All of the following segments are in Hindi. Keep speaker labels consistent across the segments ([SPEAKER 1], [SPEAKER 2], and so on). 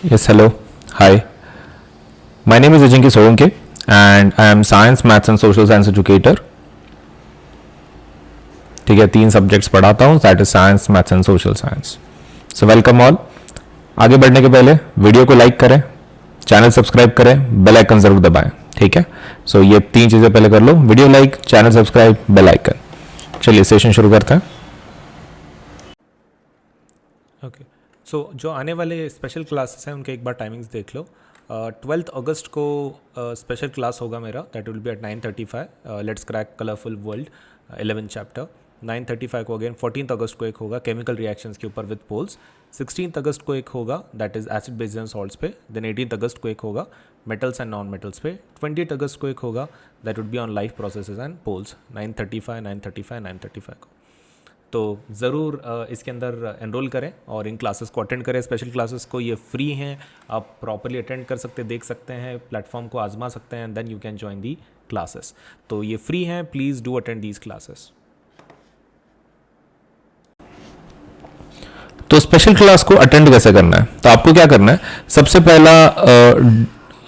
[SPEAKER 1] Yes, hello. Hi. My name is Ajinki Solanke and I am Science, Maths and Social Science Educator. ठीक है, 3 सब्जेक्ट्स पढ़ाता हूँ, that is science, maths and social science. So welcome all. आगे बढ़ने के पहले वीडियो को लाइक करें, चैनल सब्सक्राइब करें, बेल आइकन जरूर दबाएं. ठीक है, सो ये 3 चीज़ें पहले कर लो: video like, channel subscribe, bell icon. चलिए सेशन शुरू करते हैं.
[SPEAKER 2] ओके. सो जो आने वाले स्पेशल क्लासेस हैं उनके एक बार टाइमिंग्स देख लो. 12th अगस्त को स्पेशल क्लास होगा मेरा, that will be at 9:35. Let's crack colourful world 11th chapter. 9:35 को अगेन 14th अगस्त को एक होगा केमिकल रिएक्शंस के ऊपर विद पोल्स. 16th अगस्त को एक होगा that is acid base and salts पे. देन 18th अगस्त को एक होगा मेटल्स एंड नॉन मेटल्स पे. 20th अगस्त को एक होगा that would be on life processes and polls. 9:35 को तो ज़रूर इसके अंदर एनरोल करें और इन क्लासेस को अटेंड करें. स्पेशल क्लासेस को ये फ्री हैं, आप प्रॉपरली अटेंड कर सकते, देख सकते हैं, प्लेटफॉर्म को आजमा सकते हैं, then you can join the classes. तो ये फ्री हैं, please do attend these classes.
[SPEAKER 1] तो स्पेशल क्लास को अटेंड कैसे करना है? तो आपको क्या करना है, सबसे पहला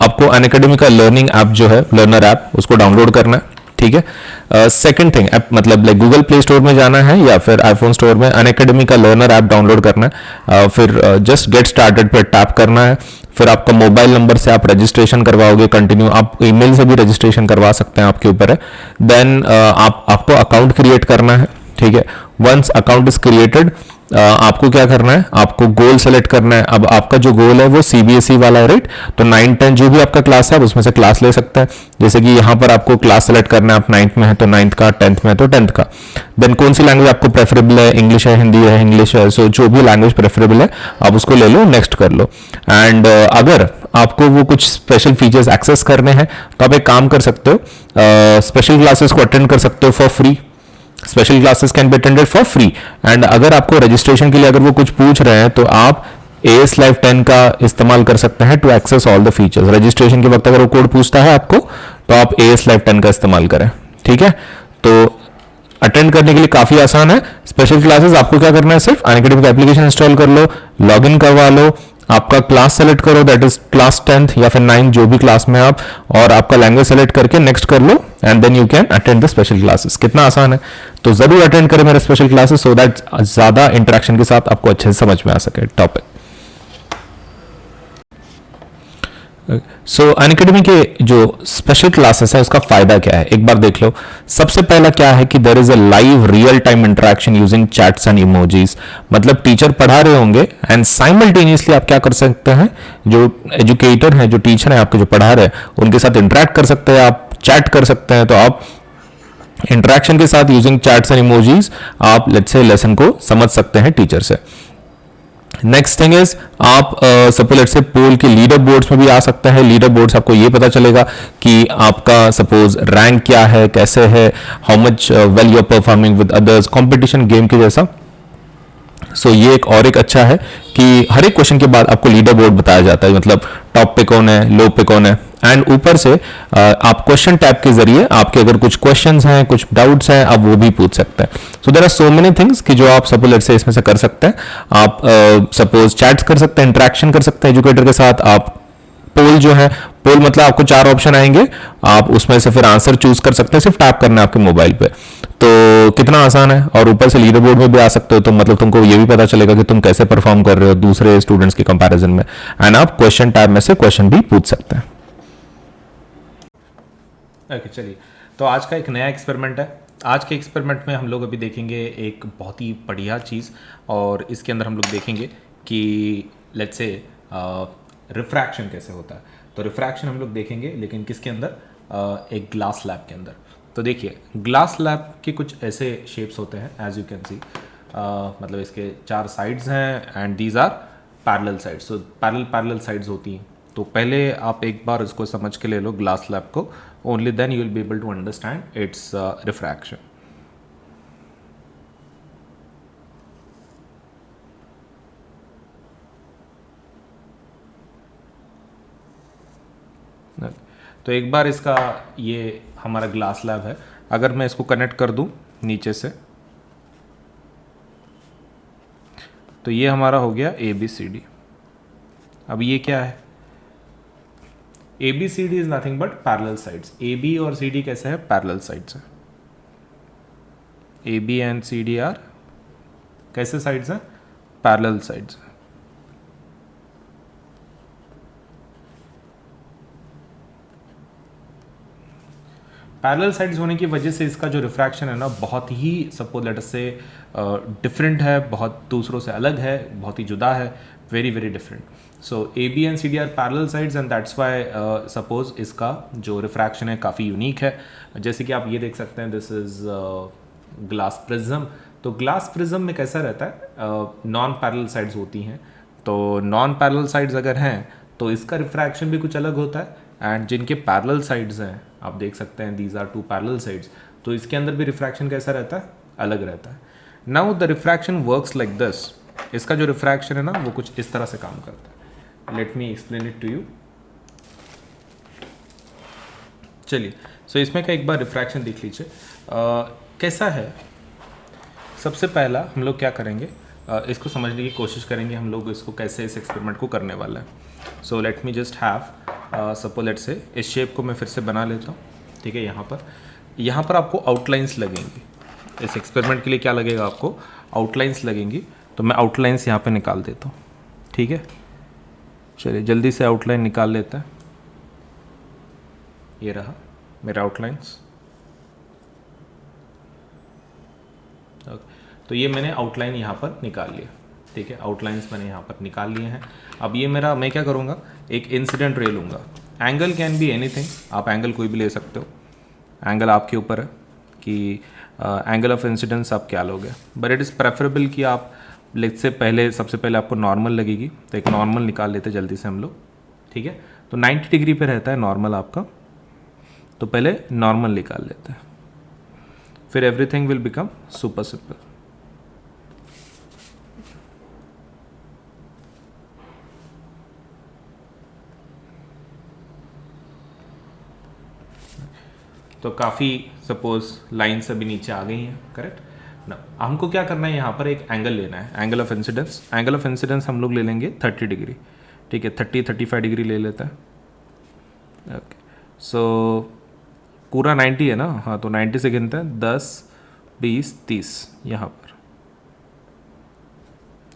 [SPEAKER 1] आपको अनअकैडमी का लर्निंग ऐप जो है, लर्नर ऐप, उसको डाउनलोड करना है. ठीक है. सेकंड थिंग, मतलब लाइक गूगल प्ले स्टोर में जाना है या फिर आईफोन स्टोर में अनअकैडमी का लर्नर ऐप डाउनलोड करना है. फिर जस्ट गेट स्टार्टेड पे टैप करना है. फिर आपका मोबाइल नंबर से आप रजिस्ट्रेशन करवाओगे, कंटिन्यू आप ईमेल से भी रजिस्ट्रेशन करवा सकते हैं, आपके ऊपर है. देन आपको अकाउंट क्रिएट करना है. ठीक है. वंस अकाउंट इज क्रिएटेड, आपको क्या करना है, आपको गोल सेलेक्ट करना है. अब आपका जो गोल है वो सीबीएसई वाला है, राइट? तो 9-10 जो भी आपका क्लास है आप उसमें से क्लास ले सकते हैं. जैसे कि यहाँ पर आपको क्लास सेलेक्ट करना है, आप 9th में है तो 9th का, 10th में है तो 10th का. देन कौन सी लैंग्वेज आपको प्रेफरेबल है, इंग्लिश है, हिंदी है, इंग्लिश है, सो जो भी लैंग्वेज प्रेफरेबल है आप उसको ले लो, नेक्स्ट कर लो. एंड अगर आपको वो कुछ स्पेशल फीचर्स एक्सेस करने हैं तो आप एक काम कर सकते हो, स्पेशल क्लासेस को अटेंड कर सकते हो for free. Special classes can be attended for free. And अगर आपको रजिस्ट्रेशन के लिए अगर वो कुछ पूछ रहे हैं तो आप AS Live 10 का इस्तेमाल कर सकते हैं to access all the features. Registration के वक्त अगर वो कोड पूछता है आपको तो आप AS Live 10 का इस्तेमाल करें. ठीक है. तो अटेंड करने के लिए काफी आसान है स्पेशल क्लासेस. आपको क्या करना है, सिर्फ अनअकैडमी का एप्लीकेशन इंस्टॉल कर लो, लॉग इन करवा लो, आपका क्लास सेलेक्ट करो, दैट इज क्लास 10th या फिर 9th जो भी क्लास में आप, और आपका लैंग्वेज सेलेक्ट करके नेक्स्ट कर लो and then you can attend the special classes. कितना आसान है. तो जरूर अटेंड करें मेरे स्पेशल क्लासेस सो दैट ज्यादा इंटरेक्शन के साथ आपको अच्छे से समझ में आ सके टॉपिक. सो अनअकैडमी के जो स्पेशल क्लासेस है उसका फायदा क्या है, एक बार देख लो. सबसे पहला क्या है कि there is a live real time interaction using chats and emojis. मतलब टीचर पढ़ा रहे होंगे एंड साइमल्टेनियसली आप क्या कर सकते हैं, जो एजुकेटर हैं, जो टीचर हैं आपके जो पढ़ा रहे हैं, उनके साथ इंटरेक्ट कर सकते हैं, आप चैट कर सकते हैं. तो आप इंटरेक्शन के साथ यूजिंग चैट्स एंड इमोजीज आप लेट्स से लेसन को समझ सकते हैं टीचर से. नेक्स्ट थिंग इज आप सपोज लेट्स से पोल के लीडर बोर्ड्स में भी आ सकते हैं. लीडर बोर्ड्स आपको ये पता चलेगा कि आपका सपोज रैंक क्या है, कैसे है, how much well you are performing with others, competition game के जैसा. सो ये एक और एक अच्छा है कि हर एक क्वेश्चन के बाद आपको लीडर बोर्ड बताया जाता है, मतलब टॉप पे कौन है, लो पे कौन है. एंड ऊपर से आप क्वेश्चन टैब के जरिए आपके अगर कुछ क्वेश्चंस हैं, कुछ डाउट्स हैं, आप वो भी पूछ सकते हैं. So there are so many things कि जो आप सपोज लेट्स से इसमें से कर सकते हैं. आप सपोज चैट्स कर सकते हैं, इंटरेक्शन कर सकते हैं एजुकेटर के साथ. आप पोल जो है, पोल मतलब आपको 4 ऑप्शन आएंगे, आप उसमें से फिर आंसर चूज कर सकते हैं, सिर्फ टैप करना है आपके मोबाइल पे. तो कितना आसान है. और ऊपर से लीडर बोर्ड में भी आ सकते हो, तो मतलब तुमको ये भी पता चलेगा कि तुम कैसे परफॉर्म कर रहे हो दूसरे स्टूडेंट्स के कंपैरिजन में. एंड आप क्वेश्चन टैब में से क्वेश्चन भी पूछ सकते हैं.
[SPEAKER 2] ओके, चलिए. तो आज का एक नया एक्सपेरिमेंट है. आज के एक्सपेरिमेंट में हम लोग अभी देखेंगे एक बहुत ही बढ़िया चीज़, और इसके अंदर हम लोग देखेंगे कि लेट्स से रिफ्रैक्शन कैसे होता है. तो रिफ्रैक्शन हम लोग देखेंगे, लेकिन किसके अंदर, एक ग्लास लैब के अंदर. तो देखिए, ग्लास लैब के कुछ ऐसे शेप्स होते हैं एज यू कैन सी. मतलब इसके 4 साइड्स हैं and these are parallel sides. So parallel sides होती हैं. तो पहले आप एक बार इसको समझ के ले लो ग्लास लैब को, only then you will be able to understand its refraction. तो एक बार इसका, ये हमारा ग्लास लैब है. अगर मैं इसको कनेक्ट कर दूं नीचे से, तो ये हमारा हो गया ABCD. अब ये क्या है, A B C D is nothing but parallel sides. A B और सी डी कैसे है, पैरेलल साइड्स है। A B and C D are कैसे साइड्स हैं, पैरेलल साइड्स है। पैरेलल साइड्स होने की वजह से इसका जो रिफ्रैक्शन है ना बहुत ही सपोज लेट अस से डिफरेंट है, बहुत दूसरों से अलग है, बहुत ही जुदा है, very very different. So A B and C D are parallel sides and that's why suppose इसका जो रिफ्रैक्शन है काफ़ी यूनिक है। जैसे कि आप ये देख सकते हैं, दिस इज़ ग्लास प्रिज्म। तो ग्लास प्रिज्म में कैसा रहता है, नॉन पैरेलल साइड्स होती हैं। तो नॉन पैरेलल साइड्स अगर हैं तो इसका रिफ्रैक्शन भी कुछ अलग होता है, एंड जिनके पैरेलल साइड्स हैं आप देख सकते हैं these are two parallel sides, तो इसके अंदर भी रिफ्रैक्शन कैसा रहता है, अलग रहता है। Now the refraction works like this. इसका जो रिफ्रैक्शन है ना वो कुछ इस तरह से काम करता है। Let me explain it to you. चलिए, सो इसमें का एक बार रिफ्रैक्शन देख लीजिए कैसा है। सबसे पहला हम लोग क्या करेंगे, इसको समझने की कोशिश करेंगे हम लोग इसको कैसे इस एक्सपेरिमेंट को करने वाला है। So let me just have suppose let से इस शेप को मैं फिर से बना लेता हूँ, ठीक है। यहाँ पर आपको आउटलाइंस लगेंगी। इस एक्सपेरिमेंट के लिए क्या लगेगा, आपको आउटलाइंस लगेंगी। तो मैं आउटलाइंस यहाँ पे निकाल देता हूँ, ठीक है। चलिए जल्दी से आउटलाइन निकाल लेते हैं। ये रहा मेरा आउटलाइंस। तो ये मैंने आउटलाइन यहाँ पर निकाल लिया, ठीक है। आउटलाइंस मैंने यहाँ पर निकाल लिए हैं। अब ये मेरा, मैं क्या करूँगा, एक इंसिडेंट रे लूँगा। एंगल कैन बी एनीथिंग, आप एंगल कोई भी ले सकते हो। एंगल आपके ऊपर है कि एंगल ऑफ इंसिडेंस आप क्या लोगे, बट इट इज़ प्रेफरेबल कि आप लेट्स से पहले, सबसे पहले आपको नॉर्मल लगेगी, तो एक नॉर्मल निकाल लेते जल्दी से हम लोग, ठीक है। तो 90 डिग्री पे रहता है नॉर्मल आपका, तो पहले नॉर्मल निकाल लेते हैं, फिर everything will become super simple. तो काफ़ी सपोज लाइन्स अभी नीचे आ गई हैं, करेक्ट ना। हमको क्या करना है, यहाँ पर एक एंगल लेना है, angle of incidence. Angle of incidence हम लोग ले लेंगे 30 डिग्री, ठीक है। 35 डिग्री ले लेते हैं, ओके। सो पूरा 90 है ना, हाँ, तो 90 से गिनते हैं 10 20 30 यहाँ पर,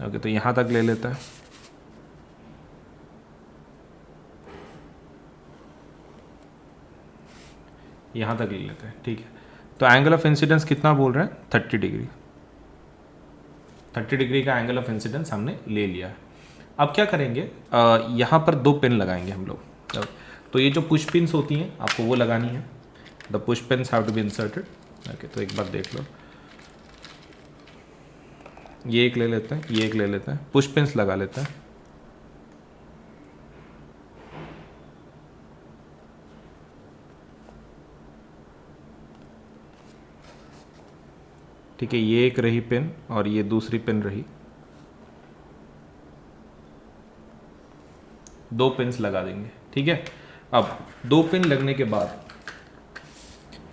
[SPEAKER 2] ओके। तो यहाँ तक ले लेते हैं, यहाँ तक ले लेते हैं, ठीक है। तो एंगल ऑफ इंसिडेंस कितना बोल रहे हैं, 30 डिग्री। 30 डिग्री का एंगल ऑफ इंसिडेंस हमने ले लिया है। अब क्या करेंगे, यहाँ पर 2 पिन लगाएंगे हम लोग। तो ये जो पुश पिन्स होती हैं आपको वो लगानी है। The push pins have to be inserted, okay. तो एक बार देख लो, ये एक ले लेते हैं, ये एक ले लेते हैं, पुश पिन्स लगा लेते हैं। ठीक है, ये एक रही पिन और ये दूसरी पिन रही, 2 पिन्स लगा देंगे, ठीक है। अब 2 पिन लगने के बाद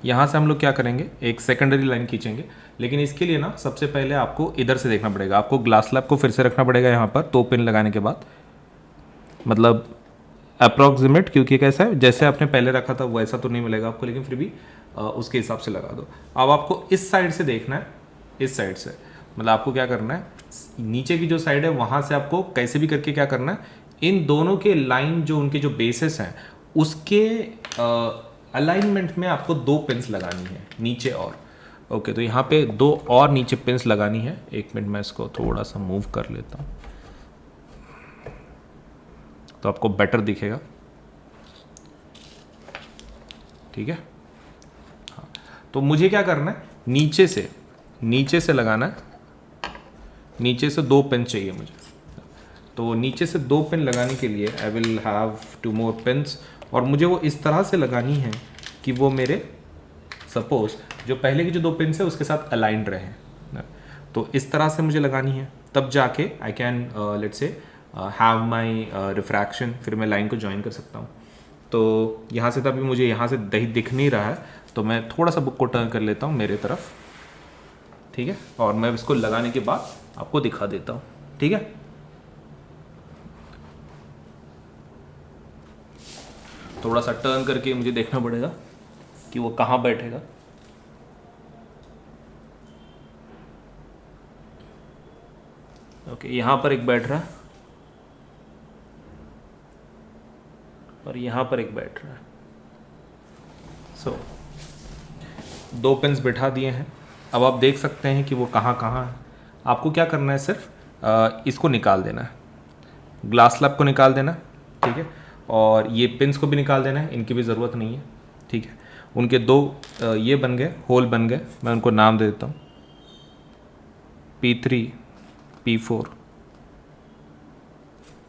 [SPEAKER 2] यहाँ से हम लोग क्या करेंगे, एक सेकेंडरी लाइन खींचेंगे। लेकिन इसके लिए ना सबसे पहले आपको इधर से देखना पड़ेगा, आपको ग्लास स्लैब को फिर से रखना पड़ेगा यहाँ पर 2 पिन लगाने के बाद, मतलब अप्रॉक्सीमेट, क्योंकि कैसा है जैसे आपने पहले रखा था वैसा तो नहीं मिलेगा आपको, लेकिन फिर भी उसके हिसाब से लगा दो। अब आपको इस साइड से देखना है, इस साइड से, मतलब आपको क्या करना है, नीचे की जो साइड है वहाँ से आपको कैसे भी करके क्या करना है, इन दोनों के लाइन जो उनके जो बेसिस हैं उसके अलाइनमेंट में आपको 2 पिन्स लगानी है नीचे और, ओके। तो यहाँ पे 2 और नीचे पिन्स लगानी है। एक मिनट मैं इसको थोड़ा सा मूव कर लेता हूँ तो आपको बेटर दिखेगा, ठीक है। हाँ, तो मुझे क्या करना है, नीचे से लगाना है, नीचे से 2 पिन चाहिए मुझे। तो नीचे से 2 पिन लगाने के लिए I will have 2 more pins, और मुझे वो इस तरह से लगानी है कि वो मेरे सपोज जो पहले की जो 2 पिन्स है उसके साथ अलाइंड रहे। तो इस तरह से मुझे लगानी है, तब जाके I can let's say have my refraction, फिर मैं लाइन को ज्वाइन कर सकता हूँ। तो यहाँ से तभी मुझे यहाँ से दिख नहीं रहा है, तो मैं थोड़ा सा बुक को टर्न कर लेता हूँ मेरे तरफ, ठीक है। और मैं इसको लगाने के बाद आपको दिखा देता हूँ, ठीक है।
[SPEAKER 1] थोड़ा सा टर्न करके मुझे देखना पड़ेगा कि वो कहाँ बैठेगा। ओके, यहाँ पर एक बैठ रहा है और यहाँ पर एक बैठ रहा है। सो दो पिन्स बिठा दिए हैं। अब आप देख सकते हैं कि वो कहाँ कहाँ है। आपको क्या करना है, सिर्फ इसको निकाल देना है, ग्लास स्लैब को निकाल देना है, ठीक है। और ये पिन्स को भी निकाल देना है, इनकी भी ज़रूरत नहीं है, ठीक है। उनके दो ये बन गए, होल बन गए। मैं उनको नाम दे देता हूँ P3 P4,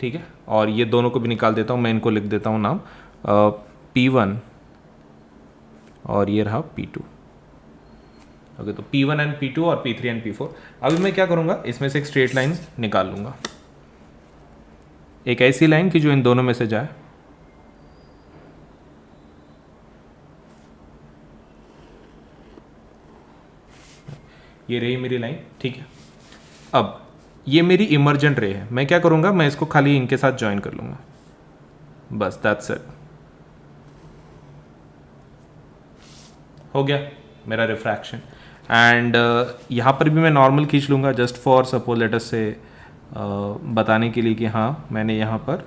[SPEAKER 1] ठीक है। और ये दोनों को भी निकाल देता हूँ, मैं इनको लिख देता हूँ नाम P1 और ये रहा P2। ओके, तो P1 एंड P2 और P3 एंड P4। अभी मैं क्या करूँगा, इसमें से एक स्ट्रेट लाइन निकाल लूँगा, एक ऐसी लाइन कि जो इन दोनों में से जाए। ये रही मेरी लाइन, ठीक है। अब ये मेरी इमर्जेंट रे है, मैं क्या करूँगा, मैं इसको खाली इनके साथ ज्वाइन कर लूँगा, बस दैट्स इट। हो गया मेरा रिफ्रैक्शन। एंड यहाँ पर भी मैं नॉर्मल खींच लूँगा, just for suppose let us से बताने के लिए कि हाँ मैंने यहाँ पर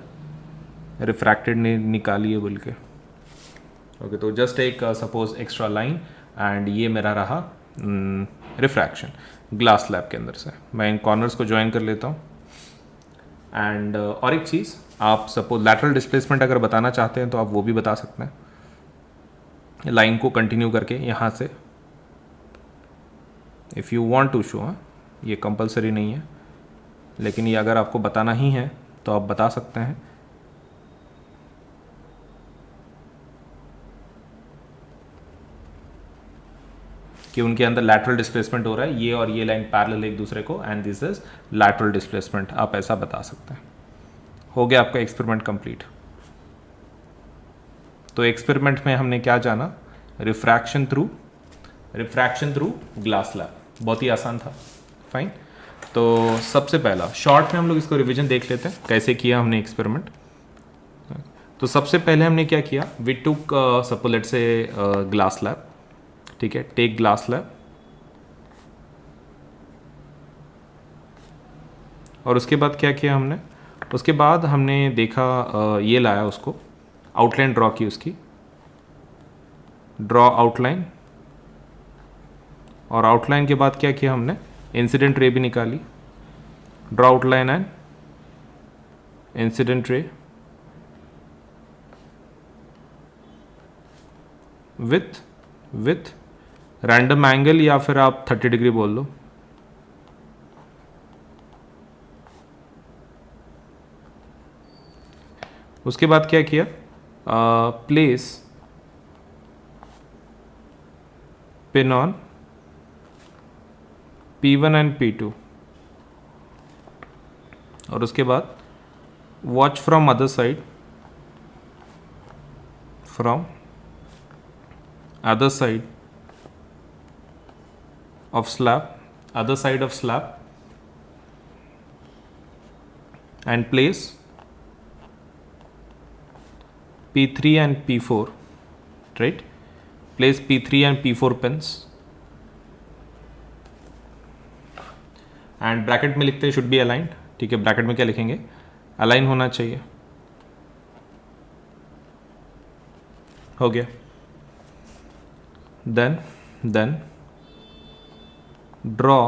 [SPEAKER 1] रिफ्रैक्टेड ने निकाली है बोल के। ओके, तो जस्ट एक सपोज एक्स्ट्रा लाइन एंड ये मेरा रहा रिफ्रैक्शन ग्लास स्लैब के अंदर से। मैं इन कॉर्नर्स को ज्वाइन कर लेता हूँ। एंड और एक चीज़, आप सपोज लैटरल डिस्प्लेसमेंट अगर बताना चाहते हैं तो आप वो भी बता सकते हैं, लाइन को कंटिन्यू करके यहाँ से, if you want to show. ये कंपलसरी नहीं है, लेकिन ये अगर आपको बताना ही है तो आप बता सकते हैं। कि उनके अंदर लैटरल डिस्प्लेसमेंट हो रहा है, ये और ये लाइन पैरेलल एक दूसरे को, and this is lateral displacement, आप ऐसा बता सकते हैं। हो गया आपका एक्सपेरिमेंट कंप्लीट। तो एक्सपेरिमेंट में हमने क्या जाना, रिफ्रैक्शन थ्रू ग्लास स्लैब। बहुत ही आसान था, फाइन। तो सबसे पहला शॉर्ट में हम लोग इसको रिवीजन देख लेते हैं कैसे किया हमने एक्सपेरिमेंट। तो सबसे पहले हमने क्या किया, we took suppose let's say glass slab, ठीक है, टेक ग्लास स्लैब। और उसके बाद क्या किया हमने, उसके बाद हमने देखा ये लाया उसको, आउटलाइन ड्रॉ की उसकी, ड्रॉ आउटलाइन। और आउटलाइन के बाद क्या किया हमने, इंसिडेंट रे भी निकाली, draw outline and incident ray with random angle, या फिर आप 30 डिग्री बोल लो। उसके बाद क्या किया, place pin on P1 and P2। और उसके बाद watch from other side, of slab, other side of slab, and place P3 and P4, right? Place P3 and P4 pins, and bracket में लिखते हैं should be aligned, ठीक है। ब्रैकेट में क्या लिखेंगे, अलाइन होना चाहिए। हो गया। then draw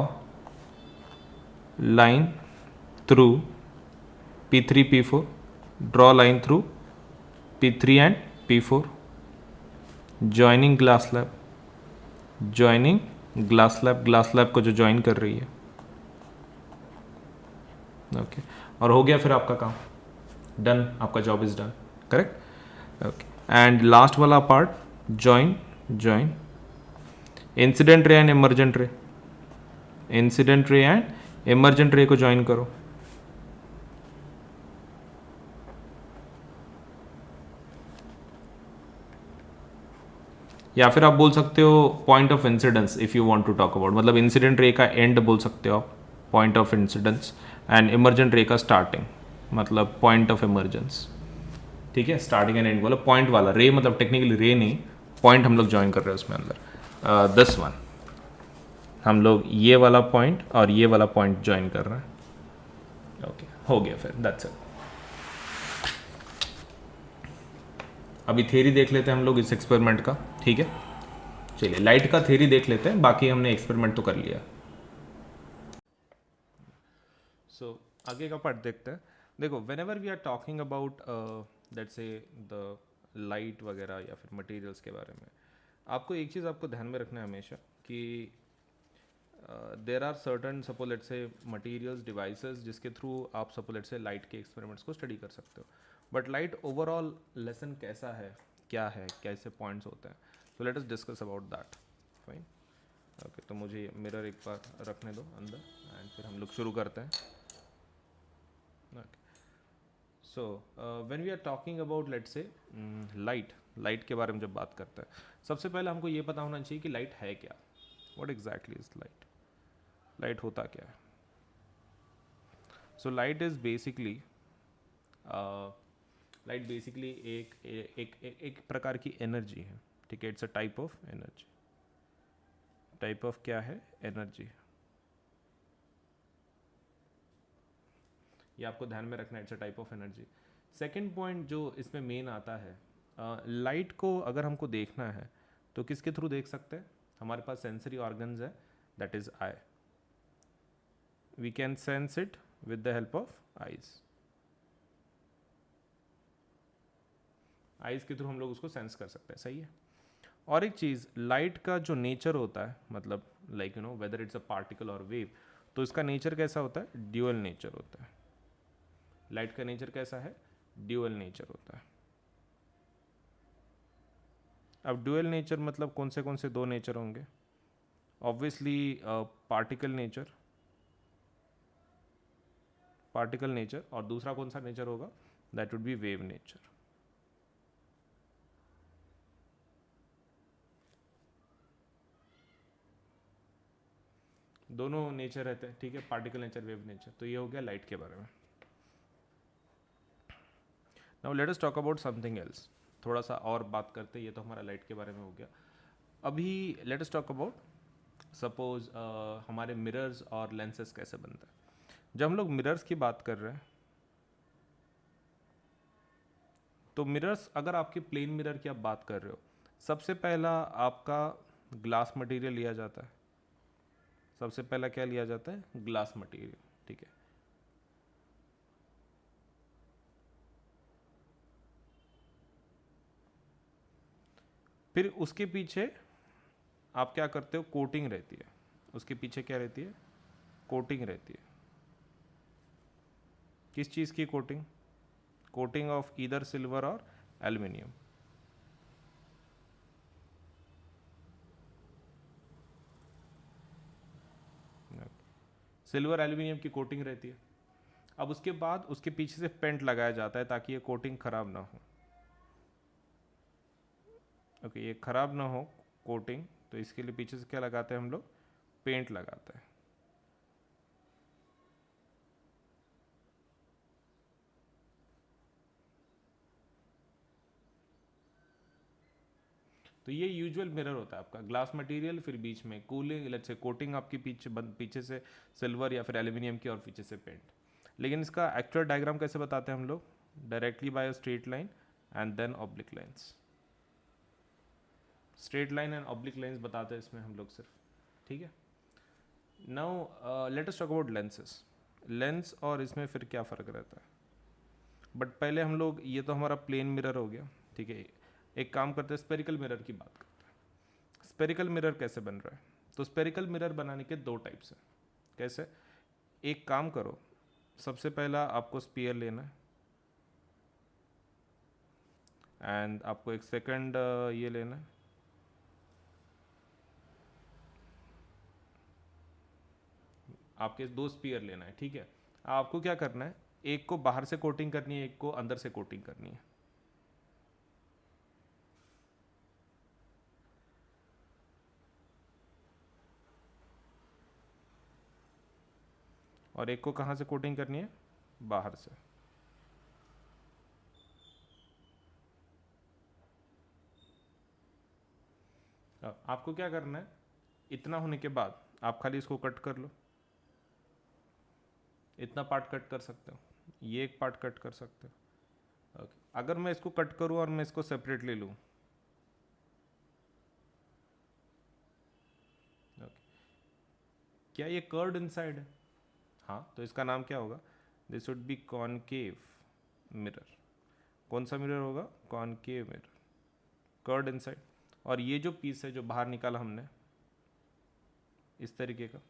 [SPEAKER 1] line through P3 P4, draw line through P3 and P4, joining glass slab, glass slab को जो ज्वाइन कर रही है। ओके, और हो गया फिर आपका काम डन, आपका job is done, correct. Okay, and last वाला part, join incident ray and emergent ray, incident ray and emergent ray को ज्वाइन करो। या फिर आप बोल सकते हो point of incidence if you want to talk about, मतलब इंसिडेंट रे का एंड बोल सकते हो आप, point of incidence, and emergent ray का स्टार्टिंग, मतलब पॉइंट ऑफ इमर्जेंस, ठीक है, स्टार्टिंग एंड एंड वाला पॉइंट वाला रे, मतलब टेक्निकली रे नहीं, पॉइंट हम लोग ज्वाइन कर रहे हैं उसमें अंदर। दिस वन हम लोग ये वाला पॉइंट और ये वाला पॉइंट ज्वाइन कर रहे हैं। ओके, हो गया फिर, दैट्स इट। अभी थ्योरी देख लेते हैं हम लोग इस एक्सपेरिमेंट का, ठीक है। चलिए लाइट का थ्योरी देख लेते हैं, बाकी हमने एक्सपेरिमेंट तो कर लिया। सो आगे का पार्ट देखते हैं। देखो, whenever we are talking about let's say the light वगैरह या फिर मटेरियल्स के बारे में, आपको एक चीज़ आपको ध्यान में रखना है हमेशा कि there are certain suppose let's say materials devices जिसके थ्रू आप सपोज लेट्स से लाइट के एक्सपेरिमेंट्स को स्टडी कर सकते हो। बट लाइट ओवरऑल लेसन कैसा है, क्या है, कैसे पॉइंट्स होते हैं, तो let us discuss about that. Fine, okay. तो मुझे मिरर एक बार रखने दो अंदर एंड फिर हम लोग शुरू करते हैं। So when we are talking about let's say light के बारे में जब बात करते हैं, सबसे पहले हमको ये पता होना चाहिए कि लाइट है क्या। What exactly is light? Light होता क्या है? सो लाइट इज बेसिकली एक प्रकार की एनर्जी है, ठीक है। It's a type of energy. Type of क्या है? एनर्जी। ये आपको ध्यान में रखना है, it's a type of energy. Second point जो इसमें मेन आता है, लाइट को अगर हमको देखना है तो किसके थ्रू देख सकते हैं? हमारे पास सेंसरी ऑर्गन्स है, that is eye. We can sense it with the help of eyes. Eyes के थ्रू हम लोग उसको सेंस कर सकते हैं, सही है। और एक चीज़, लाइट का जो नेचर होता है, मतलब like you know whether it's a particle और वेव, तो इसका नेचर कैसा होता है? ड्यूअल नेचर होता है। लाइट का नेचर कैसा है? ड्यूअल नेचर होता है। अब ड्यूअल नेचर मतलब कौन से दो नेचर होंगे? ऑब्वियसली पार्टिकल नेचर, और दूसरा कौन सा नेचर होगा? That would B wave nature. दोनों नेचर रहते हैं, ठीक है, पार्टिकल नेचर, वेव नेचर। तो ये हो गया लाइट के बारे में। Now let us talk about something else. थोड़ा सा और बात करते हैं, ये तो हमारा लाइट के बारे में हो गया। अभी late us talk about suppose हमारे मिरर्स और लेंसेज कैसे बनते हैं। जब हम लोग मिरर्स की बात कर रहे हैं, तो मिरर्स, अगर आपके प्लेन मिरर की आप बात कर रहे हो, सबसे पहला आपका ग्लास मटेरियल लिया जाता है। सबसे पहला क्या लिया जाता है? ग्लास मटेरियल, ठीक है। फिर उसके पीछे आप क्या करते हो? कोटिंग रहती है। उसके पीछे क्या रहती है? कोटिंग रहती है। किस चीज़ की coating? Coating of either silver और एल्यूमिनियम। सिल्वर एल्यूमिनियम की कोटिंग रहती है। अब उसके बाद उसके पीछे से पेंट लगाया जाता है ताकि ये कोटिंग खराब ना हो। ओके, ये खराब ना हो कोटिंग, तो इसके लिए पीछे से क्या लगाते हैं हम लोग? पेंट लगाते हैं। तो ये यूजुअल मिरर होता है आपका, ग्लास मटेरियल, फिर बीच में कूलिंग, लेट्स से कोटिंग आपकी पीछे से सिल्वर या फिर एल्यूमिनियम की, और पीछे से पेंट। लेकिन इसका एक्चुअल डायग्राम कैसे बताते हैं हम लोग? Directly by a straight line and then oblique lines. Straight line and oblique lines बताते हैं इसमें हम लोग सिर्फ, ठीक है। Now let us talk about lenses. Lens और इसमें फिर क्या फ़र्क रहता है? बट पहले हम लोग, ये तो हमारा प्लेन मिरर हो गया, ठीक है। एक काम करते हैं, स्पेरिकल मिरर की बात करते हैं। स्पेरिकल मिरर कैसे बन रहा है? तो स्पेरिकल मिरर बनाने के दो टाइप्स हैं। कैसे? एक काम करो, सबसे पहला आपको स्पीयर लेना है, एंड आपको एक सेकंड ये लेना है, आपके दो स्पीयर लेना है, ठीक है। आपको क्या करना है? एक को बाहर से कोटिंग करनी है, एक को अंदर से कोटिंग करनी है। और एक को कहाँ से कोटिंग करनी है? बाहर से।
[SPEAKER 2] आपको क्या करना है, इतना होने के बाद आप खाली इसको कट कर लो, इतना पार्ट कट कर सकते हो, ये एक पार्ट कट कर सकते हो। ओके, अगर मैं इसको कट करूँ और मैं इसको सेपरेट ले लूँ, ओके, क्या ये कर्ड इनसाइड है? हाँ, तो इसका नाम क्या होगा? This would be concave mirror. कौन सा मिरर होगा? Concave mirror, curved inside. और ये जो पीस है जो बाहर निकाला हमने इस तरीके का,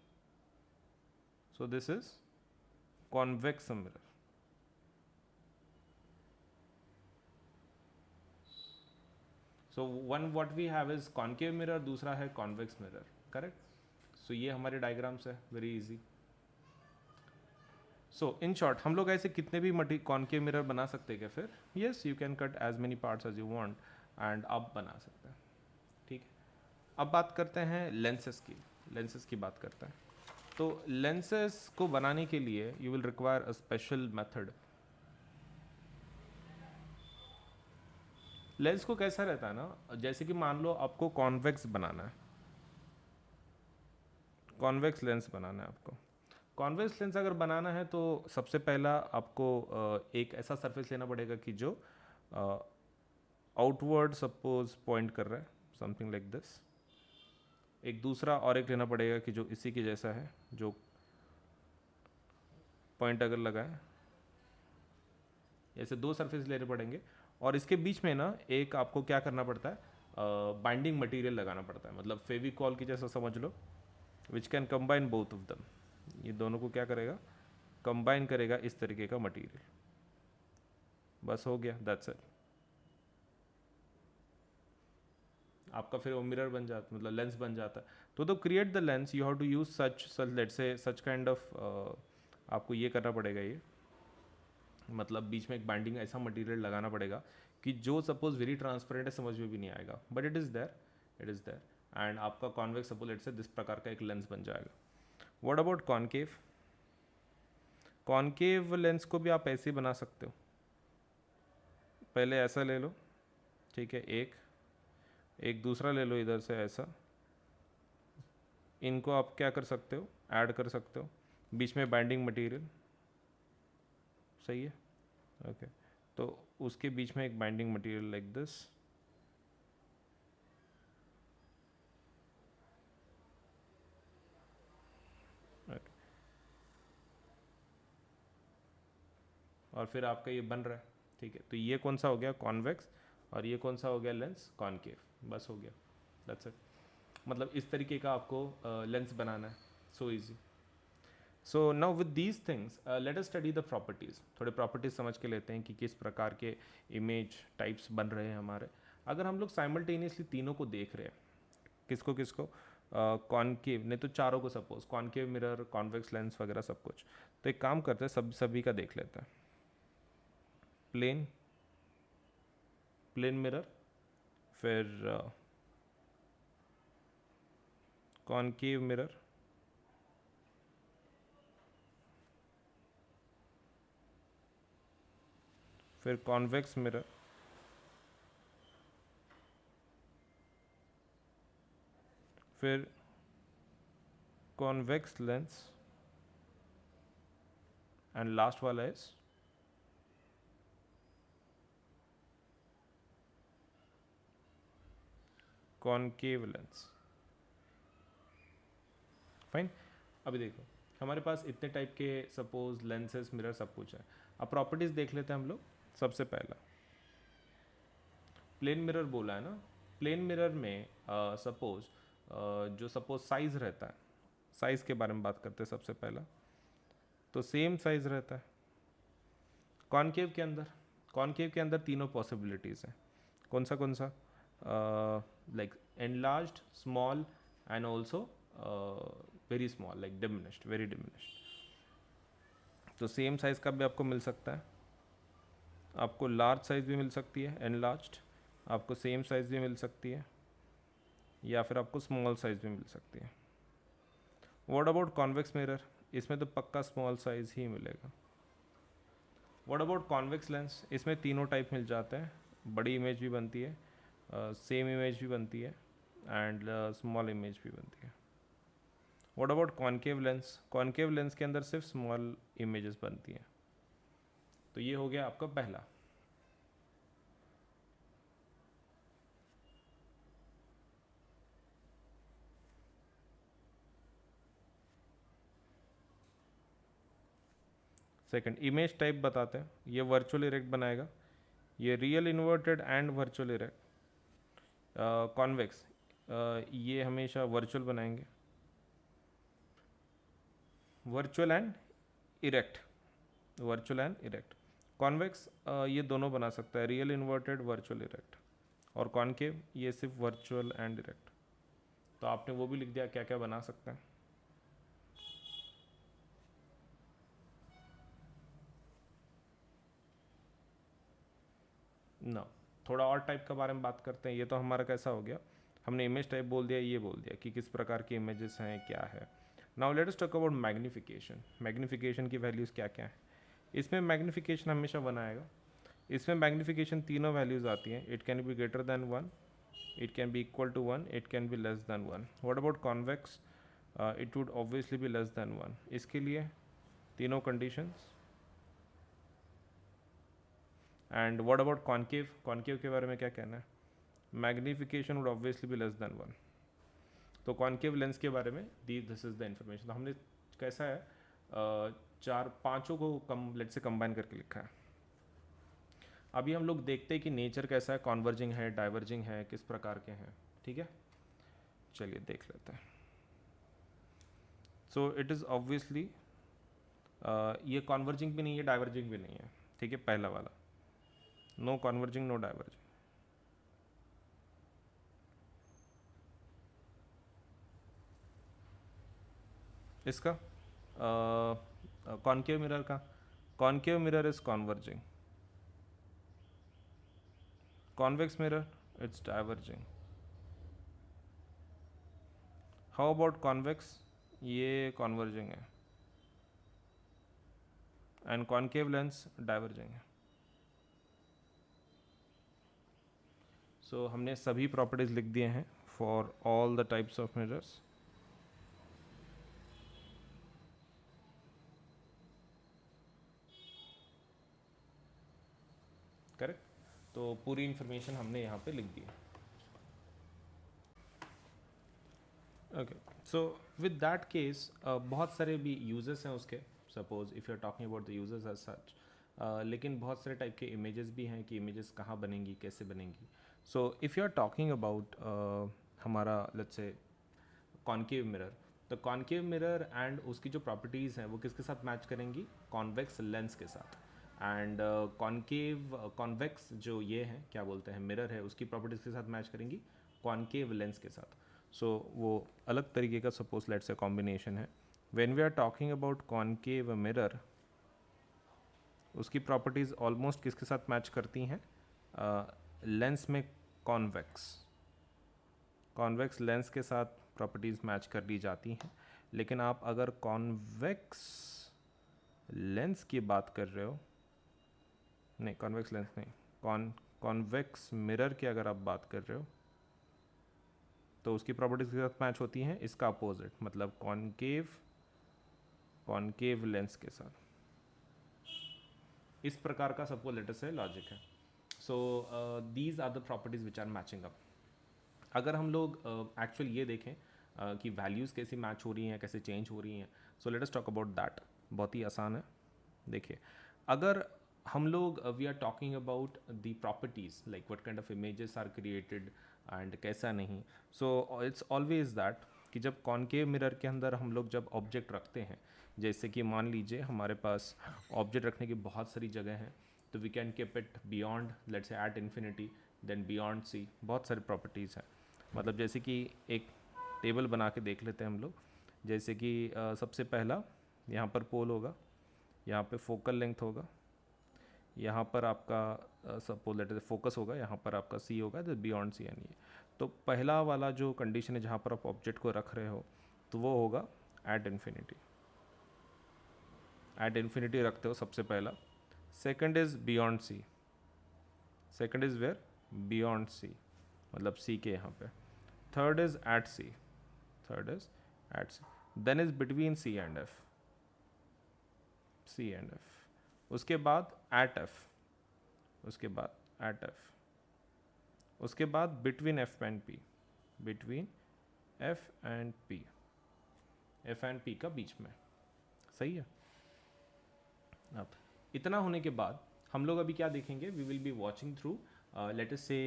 [SPEAKER 2] so this is convex mirror. So one what we have is concave mirror, दूसरा है कॉन्वेक्स मिरर, करेक्ट। सो ये हमारे डायग्राम्स है, very easy. So in short हम लोग ऐसे कितने भी कॉनकेव मिरर बना सकते हैं क्या? फिर yes, you can cut as many parts as you want and आप बना सकते हैं, ठीक है। अब बात करते हैं लेंसेज की, लेंसेज की बात करते हैं। तो लेंसेज को बनाने के लिए you will require a special method. Lens को कैसा रहता है ना, जैसे कि मान लो आपको कॉन्वेक्स बनाना है, कॉन्वेक्स लेंस बनाना है आपको। कॉन्वेक्स लेंस अगर बनाना है तो सबसे पहला आपको एक ऐसा सरफेस लेना पड़ेगा कि जो आउटवर्ड सपोज पॉइंट कर रहा है, समथिंग लाइक दिस। एक दूसरा और एक लेना पड़ेगा कि जो इसी के जैसा है, जो पॉइंट अगर लगा है, ऐसे दो सरफेस लेने पड़ेंगे। और इसके बीच में ना एक आपको क्या करना पड़ता है, बाइंडिंग मटेरियल लगाना पड़ता है, मतलब फेविकॉल की जैसा समझ लो, which can combine both of them. ये दोनों को क्या करेगा, कंबाइन करेगा इस तरीके का मटेरियल। बस हो गया, दैट्स इट। आपका फिर वो मिरर बन जाता, मतलब लेंस बन जाता है। तो create the lens you have to use such let say such kind of, आपको ये करना पड़ेगा, ये मतलब बीच में एक बाइंडिंग ऐसा मटेरियल लगाना पड़ेगा कि जो सपोज वेरी ट्रांसपेरेंट है, समझ में भी नहीं आएगा, but it is there, it is there. And आपका convex suppose let say this प्रकार का एक लेंस बन जाएगा। What about concave? Concave lens को भी आप ऐसे ही बना सकते हो। पहले ऐसा ले लो, ठीक है, एक दूसरा ले लो इधर से ऐसा। इनको आप क्या कर सकते हो, ऐड कर सकते हो, बीच में बाइंडिंग मटेरियल, सही है, ओके। तो उसके बीच में एक बाइंडिंग मटेरियल लाइक दिस, और फिर आपका ये बन रहा है, ठीक है। तो ये कौन सा हो गया, कॉन्वेक्स, और ये कौन सा हो गया, लेंस कॉनकेव। बस हो गया, दैट्स इट। मतलब इस तरीके का आपको लेंस बनाना है, so easy. So now with these things let us study the properties. थोड़े प्रॉपर्टीज़ समझ के लेते हैं कि किस प्रकार के इमेज टाइप्स बन रहे हैं हमारे। अगर हम लोग साइमल्टेनियसली तीनों को देख रहे हैं, किसको किसको, कॉनकेव नहीं तो चारों को, suppose concave mirror, convex lens वगैरह सब कुछ, तो एक काम करते हैं, सभी का देख लेते हैं। प्लेन, प्लेन मिरर, फिर कॉनकेव मिरर, फिर कॉन्वेक्स मिरर, फिर कॉन्वेक्स लेंस, एंड लास्ट वाला इज कॉनकेव लेंस। फाइन। अभी देखो हमारे पास इतने टाइप के सपोज लेंसेज, मिरर सब कुछ है। अब प्रॉपर्टीज देख लेते हैं हम लोग। सबसे पहला प्लेन मिरर बोला है ना, प्लेन मिरर में सपोज जो सपोज साइज रहता है, साइज के बारे में बात करते हैं सबसे पहला। तो सेम साइज रहता है कॉनकेव के अंदर। कॉनकेव के अंदर तीनों पॉसिबिलिटीज़ हैं। कौन सा, like enlarged, small, and also very small, like diminished, very diminished. तो सेम साइज़ का भी आपको मिल सकता है, आपको लार्ज साइज़ भी मिल सकती है, एनलार्ज्ड, आपको सेम साइज़ भी मिल सकती है, या फिर आपको स्मॉल साइज़ भी मिल सकती है। What about convex mirror? इसमें तो पक्का स्मॉल साइज़ ही मिलेगा। What about convex lens? इसमें तीनों टाइप मिल जाते हैं, बड़ी इमेज भी बनती है, सेम इमेज भी बनती है,
[SPEAKER 3] एंड स्मॉल इमेज भी बनती है। What about concave lens? Concave lens के अंदर सिर्फ स्मॉल इमेजेस बनती हैं। तो ये हो गया आपका पहला। सेकंड, इमेज टाइप बताते हैं। ये वर्चुअल इरेक्ट बनाएगा, ये real inverted and virtual erect. Convex, ये हमेशा वर्चुअल बनाएंगे, virtual and erect, virtual and erect. Convex ये दोनों बना सकता है, रियल इन्वर्टेड, वर्चुअल इरेक्ट। और कॉन्केव ये सिर्फ वर्चुअल एंड इरेक्ट। तो आपने वो भी लिख दिया क्या क्या बना सकते हैं। ना, थोड़ा और टाइप का बारे में बात करते हैं। ये तो हमारा कैसा हो गया, हमने इमेज टाइप बोल दिया, ये बोल दिया कि किस प्रकार की इमेजेस हैं, क्या है। Now let us talk about magnification. Magnification की वैल्यूज़ क्या क्या है। इसमें मैग्निफिकेशन हमेशा बनाएगा। इसमें मैग्निफिकेशन तीनों वैल्यूज़ आती हैं। It can be greater than 1, it can be equal to 1, it can be less than 1। What about convex? It would obviously be less than 1। इसके लिए तीनों conditions. And what about concave? Concave के बारे में क्या कहना है? Magnification would obviously be less than 1। तो कॉन्केव लेंस के बारे में दिस इज द इन्फॉर्मेशन। तो हमने कैसा है, चार पांचों को लेट से कंबाइन करके लिखा है। अभी हम लोग देखते हैं कि नेचर कैसा है, कॉन्वर्जिंग है, डाइवर्जिंग है, किस प्रकार के हैं। ठीक है, चलिए देख लेते हैं। सो इट इज़ ऑब्वियसली ये कॉन्वर्जिंग भी नहीं है, डाइवर्जिंग भी नहीं है। ठीक है, पहला वाला नो कॉन्वर्जिंग नो डाइवर्जिंग। इसका कॉन्केव मिरर का, concave mirror is converging, convex mirror it's diverging. How about convex? ये कॉन्वर्जिंग है एंड कॉन्केव लेंस डाइवर्जिंग है। सो हमने सभी प्रॉपर्टीज लिख दिए हैं for all the types of mirrors. Correct, तो पूरी इंफॉर्मेशन हमने यहाँ पे लिख दी है। Okay, so with that case बहुत सारे भी यूजर्स हैं उसके। Suppose if you are talking about the users as such, लेकिन बहुत सारे टाइप के इमेजेस भी हैं कि इमेजेस कहाँ बनेंगी, कैसे बनेंगी। So if you are talking about हमारा लेट्स से कॉन्केव मिरर, तो कॉन्केव मिरर एंड उसकी जो प्रॉपर्टीज़ हैं वो किसके साथ मैच करेंगी? कॉन्वेक्स लेंस के साथ। एंड कॉन्केव कॉन्वेक्स जो ये है क्या बोलते हैं मिरर है, उसकी प्रॉपर्टीज़ के साथ मैच करेंगी कॉन्केव लेंस के साथ। सो वो अलग तरीके का सपोज लेट से कॉम्बिनेशन है। When we are talking about concave mirror, उसकी प्रॉपर्टीज़ ऑलमोस्ट किसके साथ मैच करती हैं? लेंस में कॉन्वेक्स, कॉन्वेक्स लेंस के साथ प्रॉपर्टीज़ मैच कर ली जाती हैं। लेकिन आप अगर कॉन्वेक्स लेंस की बात कर रहे हो, नहीं कॉन्वेक्स लेंस नहीं, कॉन्वेक्स मिरर की अगर आप बात कर रहे हो, तो उसकी प्रॉपर्टीज़ के साथ मैच होती हैं इसका अपोजिट, मतलब कॉन्केव लेंस के साथ। इस प्रकार का सबको लेटर से लॉजिक है। So these are the properties which are matching up. अगर हम लोग एक्चुअल ये देखें कि वैल्यूज़ कैसे मैच हो रही हैं, कैसे चेंज हो रही हैं, so let us talk about that. बहुत ही आसान है। देखिए, अगर हम लोग we are talking about the properties like what kind of images are created and कैसा नहीं, सो इट्स ऑलवेज दैट कि जब कॉन्केव मिरर के अंदर हम लोग जब ऑब्जेक्ट रखते हैं, जैसे कि मान लीजिए हमारे पास ऑब्जेक्ट रखने की बहुत सारी जगह हैं, तो we can keep it beyond let's say at infinity, then beyond C, बहुत सारी प्रॉपर्टीज़ हैं। मतलब जैसे कि एक टेबल बना के देख लेते हैं हम लोग। जैसे कि सबसे पहला यहाँ पर पोल होगा, यहाँ पे फोकल लेंथ होगा, यहाँ पर आपका सपोज लेट से फोकस होगा, यहाँ पर आपका सी होगा, तो बियॉन्ड सी एन। ये तो पहला वाला जो कंडीशन है जहाँ पर आप ऑब्जेक्ट को रख रहे हो, तो वो होगा एट इन्फिनिटी। एट इन्फिनिटी रखते हो सबसे पहला। Second is beyond C, second is where beyond C, मतलब सी के यहाँ पे। third is at C, third is at C, then is between C and F, C and F, उसके बाद at F, उसके बाद at F, उसके बाद between F and P, between F and P, F and P का बीच में, सही है। अब इतना होने के बाद हम लोग अभी क्या देखेंगे, we will be watching through, let us say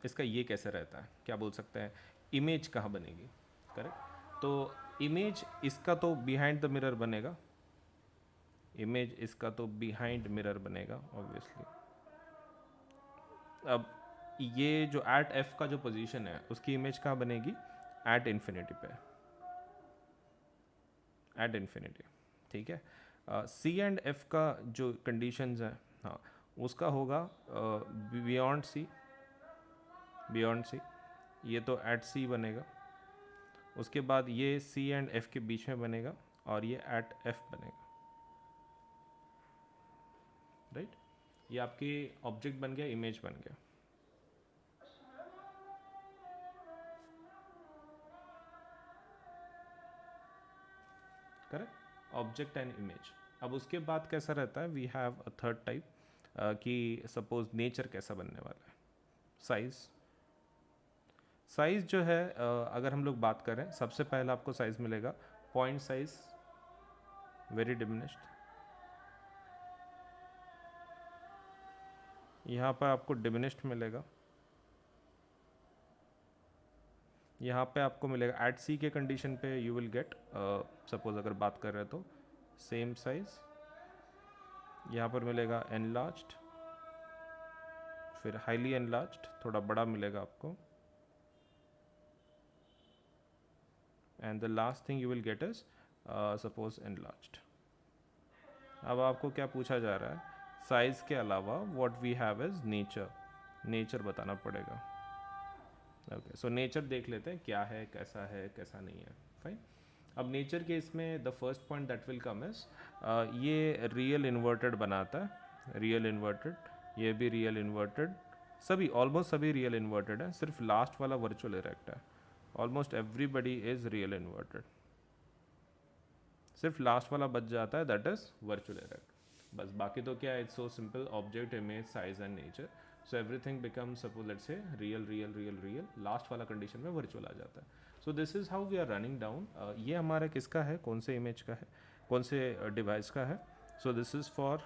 [SPEAKER 3] इसका ये कैसे रहता है, क्या बोल सकते हैं, इमेज कहाँ बनेगी, करेक्ट। तो इमेज इसका तो बिहाइंड द मिरर बनेगा, इमेज इसका तो बिहाइंड मिरर बनेगा ऑब्वियसली। अब ये जो एट एफ का जो पोजीशन है उसकी इमेज कहाँ बनेगी, एट इन्फिनिटी पे, एट इन्फिनिटी, ठीक है। सी एंड एफ का जो कंडीशंस हैं, हाँ, उसका होगा बियॉन्ड सी, बियॉन्ड सी, ये तो एट सी बनेगा, उसके बाद ये सी एंड एफ के बीच में बनेगा और ये एट एफ बनेगा, राइट। ये आपके ऑब्जेक्ट बन गया, इमेज बन गया। Correct, object and image. अब उसके बाद कैसा रहता है, we have a third type, कि सपोज नेचर कैसा बनने वाला है, साइज। साइज जो है, अगर हम लोग बात करें, सबसे पहला आपको साइज मिलेगा पॉइंट साइज, वेरी डिमिनिश्ड। यहाँ पर आपको डिमिनिश्ड मिलेगा, यहाँ पे आपको मिलेगा एट सी के कंडीशन पे यू विल गेट, सपोज अगर बात कर रहे हैं तो सेम साइज, यहाँ पर मिलेगा एनलार्ज्ड, फिर हाईली एनलार्ज्ड, थोड़ा बड़ा मिलेगा आपको, and the last thing you will get is suppose enlarged. अब आपको क्या पूछा जा रहा है, साइज के अलावा what we have is nature, nature बताना पड़ेगा। ओके, सो नेचर देख लेते हैं क्या है, कैसा नहीं है, फाइन। अब नेचर के इसमें the first point that will come is, ये रियल इन्वर्टेड बनाता है, रियल इन्वर्टेड, ये भी रियल इन्वर्टेड, सभी ऑलमोस्ट सभी रियल इन्वर्टेड है, सिर्फ लास्ट वाला वर्चुअल इरेक्ट है। Almost everybody is real inverted, सिर्फ लास्ट वाला बच जाता है, दैट इज वर्चुअल इरेक्ट, बस। बाकी तो क्या है, it's so simple, object, image, size and nature, so everything become, suppose let's say real real real real, last वाला कंडीशन में वर्चुअल आ जाता है। So this is how we are running down. ये हमारा किसका है, कौन से इमेज का है, कौन से डिवाइस का है। So this is for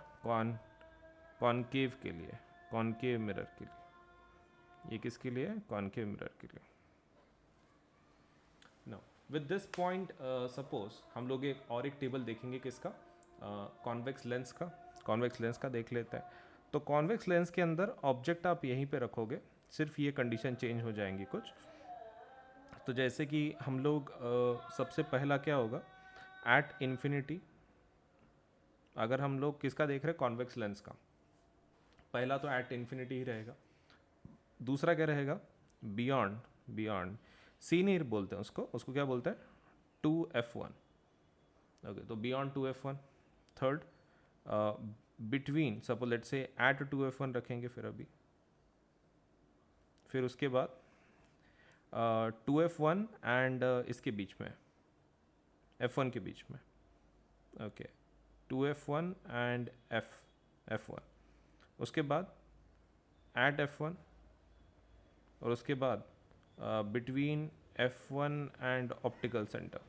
[SPEAKER 3] concave के लिए, कॉनकेव मिरर के लिए। ये किसके लिए है, कॉनकेव मिरर के लिए। Know with this point, suppose हम लोग एक टेबल देखेंगे किसका, कॉन्वेक्स लेंस का, कॉन्वेक्स लेंस का देख लेते हैं। तो कॉन्वेक्स लेंस के अंदर ऑब्जेक्ट आप यहीं पे रखोगे, सिर्फ ये कंडीशन चेंज हो जाएंगी कुछ। तो जैसे कि हम लोग सबसे पहला क्या होगा, एट इन्फिनिटी, अगर हम लोग किसका देख रहे हैं, कॉन्वेक्स लेंस का, पहला तो एट इन्फिनिटी ही रहेगा। दूसरा क्या रहेगा, बियॉन्ड, बियॉन्ड सीनियर बोलते हैं उसको क्या बोलते हैं, 2f1। ओके, तो beyond 2f1। Third, between, suppose let's say at 2f1 रखेंगे, फिर अभी, फिर उसके बाद 2f1 एंड इसके बीच में, f1 के बीच में, ओके, 2f1 एंड f1, उसके बाद एट f1, और उसके बाद between f1 and optical centre,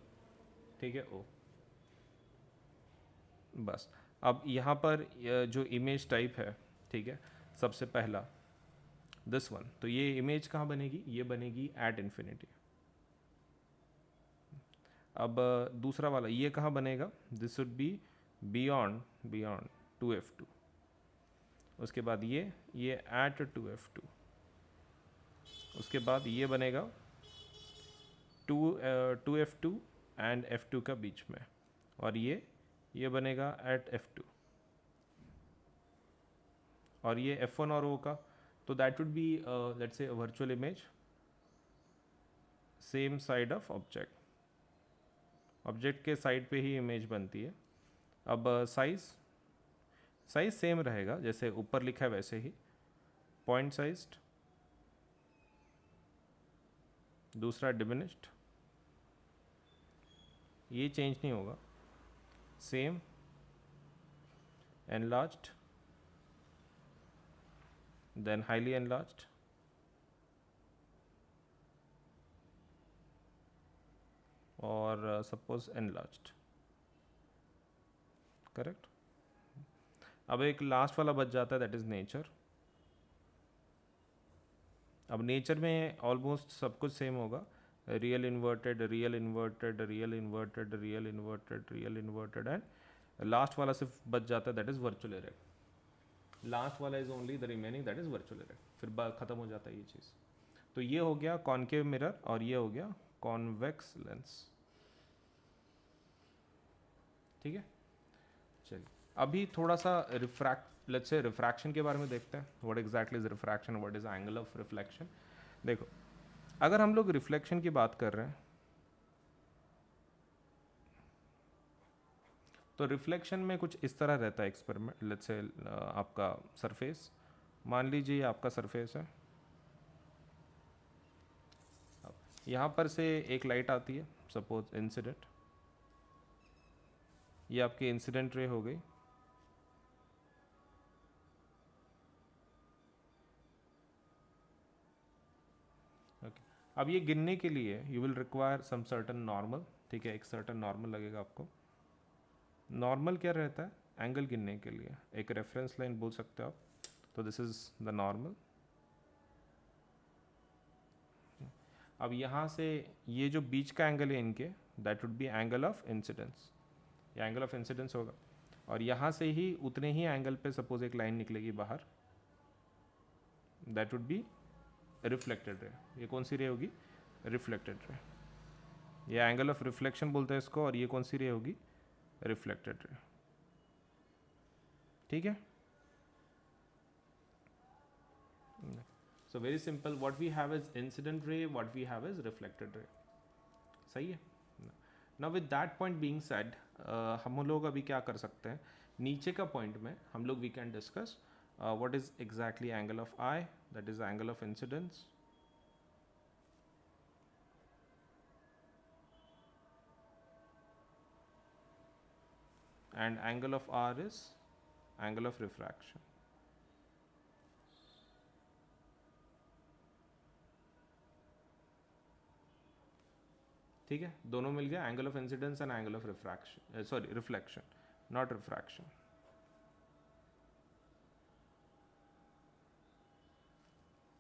[SPEAKER 3] ठीक है, ओ, बस। अब यहाँ पर जो इमेज टाइप है, ठीक है, सबसे पहला दिस वन, तो ये इमेज कहाँ बनेगी, ये बनेगी एट इन्फिनिटी। अब दूसरा वाला ये कहाँ बनेगा, this would B beyond, beyond 2f2, उसके बाद ये एट 2f2, उसके बाद ये बनेगा 2f2 एंड f2 का बीच में, और ये बनेगा एट f2, और ये f1 और o का, तो that would B let's say virtual image, same side of object, object के साइड पे ही इमेज बनती है। अब साइज सेम रहेगा, जैसे ऊपर लिखा है वैसे ही, पॉइंट साइज्ड, दूसरा डिमिनिश्ड, ये चेंज नहीं होगा, same, enlarged, then highly enlarged, और सपोज एनलार्ज्ड, करेक्ट। अब एक लास्ट वाला बच जाता है, दैट इज नेचर। अब नेचर में ऑलमोस्ट सब कुछ सेम होगा, real inverted, real inverted, real inverted, real inverted, real inverted, and last वाला सिर्फ बच जाता है, that is virtual error. Last वाला is only the remaining, that is virtual error, फिर खत्म हो जाता है ये चीज़। तो ये हो गया कॉनकेव मिरर और ये हो गया कॉन्वेक्स लेंस, ठीक है। चलिए अभी थोड़ा सा लेट्स से रिफ्रैक्शन के बारे में देखते हैं। What exactly is refraction, what is angle of reflection. देखो अगर हम लोग रिफ्लेक्शन की बात कर रहे हैं तो रिफ्लेक्शन में कुछ इस तरह रहता है एक्सपेरिमेंट। लेट्स से आपका सरफेस, मान लीजिए आपका सरफेस है, यहाँ पर से एक लाइट आती है, सपोज इंसिडेंट, ये आपकी इंसिडेंट रे हो गई। अब ये गिनने के लिए you will require some certain normal, ठीक है, एक सर्टन नॉर्मल लगेगा आपको। नॉर्मल क्या रहता है एंगल गिनने के लिए, एक रेफरेंस लाइन बोल सकते हो आप। तो दिस इज द नॉर्मल। अब यहाँ से ये जो बीच का एंगल है इनके, that would B angle of incidence, ये एंगल ऑफ इंसिडेंस होगा। और यहाँ से ही उतने ही एंगल पे सपोज एक लाइन निकलेगी बाहर, that would be reflected ray. ये कौन सी रे होगी, रिफ्लेक्टेड रे। ये एंगल ऑफ रिफ्लेक्शन बोलते हैं इसको, और ये कौन सी रे होगी, रिफ्लेक्टेड रे, ठीक है। So very simple, what we have is incident ray, what we have is reflected ray, सही है। Now with that point being said, हम लोग अभी क्या कर सकते हैं, नीचे का पॉइंट में हम लोग we can discuss what is exactly angle of i, that is angle of incidence, and angle of R is angle of refraction. ठीक है, दोनों मिल गया, angle of incidence and angle of refraction, sorry reflection, not refraction.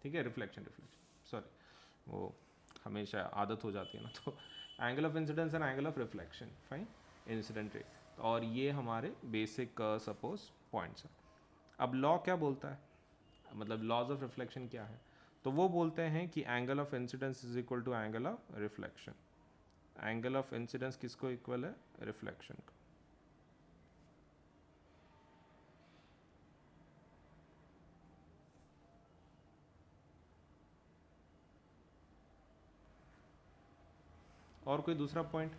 [SPEAKER 3] ठीक है, रिफ्लेक्शन सॉरी, वो हमेशा आदत हो जाती है ना। तो angle of incidence and angle of reflection, fine, incident ray, और ये हमारे बेसिक सपोज पॉइंट्स हैं। अब लॉ क्या बोलता है, मतलब लॉज ऑफ रिफ्लेक्शन क्या है, तो वो बोलते हैं कि angle of incidence is equal to angle of reflection. Angle of incidence किसको इक्वल है, रिफ्लेक्शन को। और कोई दूसरा पॉइंट,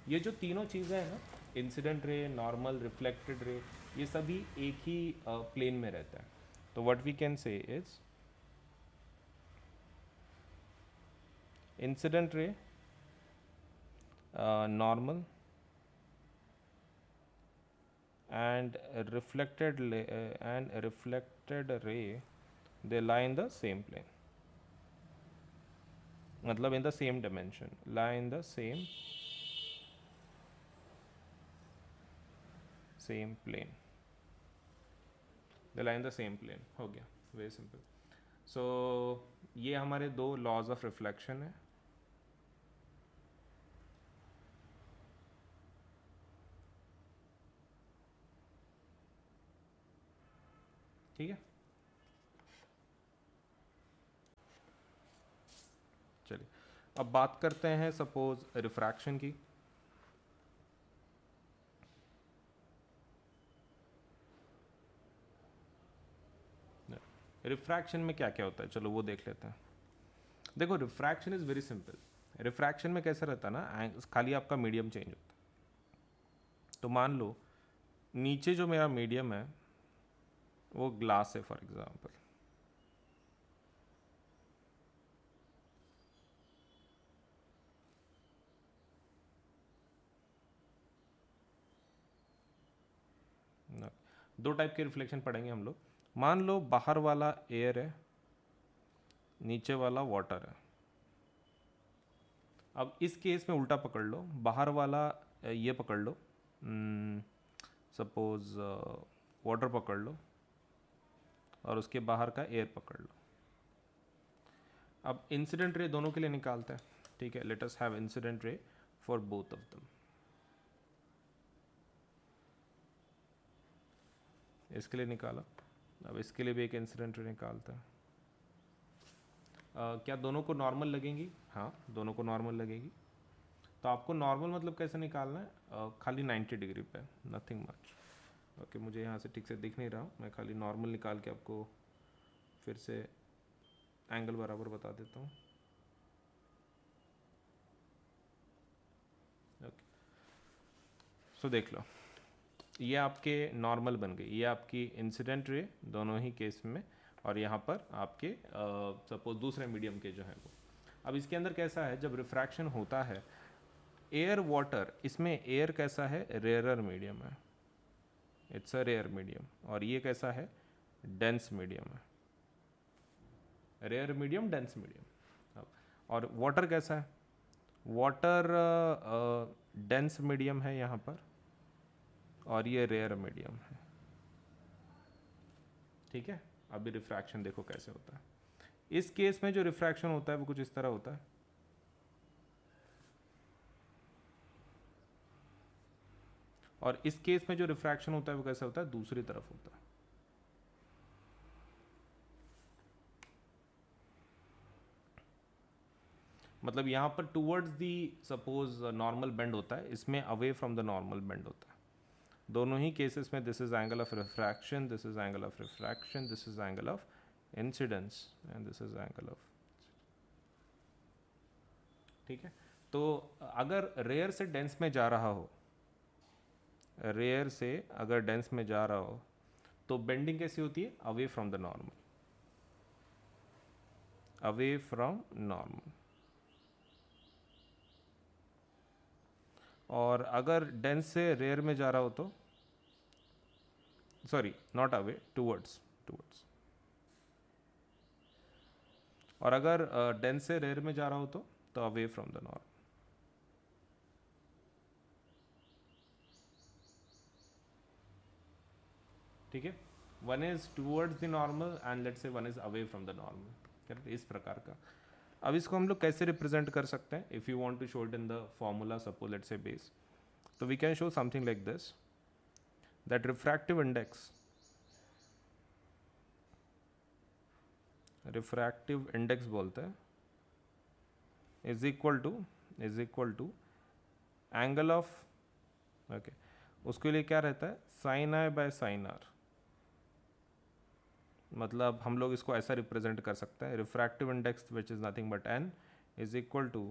[SPEAKER 3] ये जो तीनों चीज़ें हैं ना, incident ray, normal, reflected ray, ये सभी एक ही प्लेन में रहता है। तो what we can say is incident ray, normal and reflected ray, they lie in the same plane, मतलब in the same dimension, lie in the same plane, they lie in the same plane। हो गया, वेरी सिंपल। सो ये हमारे दो लॉज ऑफ रिफ्लेक्शन है। ठीक है, चलिए अब बात करते हैं सपोज रिफ्रैक्शन की। रिफ्रैक्शन में क्या क्या होता है, चलो वो देख लेते हैं। देखो refraction is very simple. Refraction में कैसा रहता है ना, खाली आपका मीडियम चेंज होता है। तो मान लो नीचे जो मेरा मीडियम है वो ग्लास है फॉर एग्जांपल, दो टाइप के रिफ्लेक्शन पढ़ेंगे हम लोग। मान लो बाहर वाला एयर है, नीचे वाला वाटर है। अब इस केस में उल्टा पकड़ लो, बाहर वाला ये पकड़ लो, सपोज वाटर पकड़ लो और उसके बाहर का एयर पकड़ लो। अब इंसिडेंट रे दोनों के लिए निकालते हैं, ठीक है। Let us have incident ray for both of them. इसके लिए निकाला, अब इसके लिए भी एक इंसिडेंट रे निकालते हैं। क्या दोनों को नॉर्मल लगेंगी? हाँ, दोनों को नॉर्मल लगेगी। तो आपको नॉर्मल मतलब कैसे निकालना है? खाली 90 डिग्री पे, नथिंग मच। ओके, मुझे यहाँ से ठीक से दिख नहीं रहा, मैं खाली नॉर्मल निकाल के आपको फिर से एंगल बराबर बता देता हूँ। ओके, सो देख लो, ये आपके नॉर्मल बन गई, ये आपकी इंसिडेंट रे दोनों ही केस में, और यहाँ पर आपके सपोज दूसरे मीडियम के जो है वो। अब इसके अंदर कैसा है, जब रिफ्रैक्शन होता है एयर वाटर, इसमें एयर कैसा है, रेयरर मीडियम है, इट्स अ रेयर मीडियम। और ये कैसा है, डेंस मीडियम है, रेयर मीडियम डेंस मीडियम। और वाटर कैसा है, वाटर डेंस मीडियम है यहाँ पर, और ये रेयर मीडियम है, ठीक है। अभी रिफ्रैक्शन देखो कैसे होता है। इस केस में जो रिफ्रैक्शन होता है वो कुछ इस तरह होता है, और इस केस में जो रिफ्रैक्शन होता है वो कैसे होता है, दूसरी तरफ होता है। मतलब यहाँ पर towards the suppose normal bend होता है, इसमें away from the normal bend होता है। दोनों ही केसेस में this is angle of refraction, this is angle of refraction, this is angle of incidence, and this is angle of, ठीक है। तो अगर रेयर से डेंस में जा रहा हो, रेयर से अगर डेंस में जा रहा हो, तो बेंडिंग कैसी होती है, away from the normal, away from normal. और अगर डेंस से रेयर में जा रहा हो तो, sorry not away, towards, towards. और अगर डेंस से रेयर में जा रहा हो तो अवे फ्रॉम द नॉर्मल, ठीक है। One is towards the normal and let's say one is away from the normal, correct, इस प्रकार का। अब इसको हम लोग कैसे रिप्रेजेंट कर सकते हैं, if you want to show it in the formula, suppose let's say base, तो we can show something like this, that refractive index, refractive index बोलते हैं, is equal to angle of, okay, उसके लिए क्या रहता है, sine I by sine R. मतलब हम लोग इसको ऐसा रिप्रेजेंट कर सकते हैं, refractive index which is nothing but N is equal to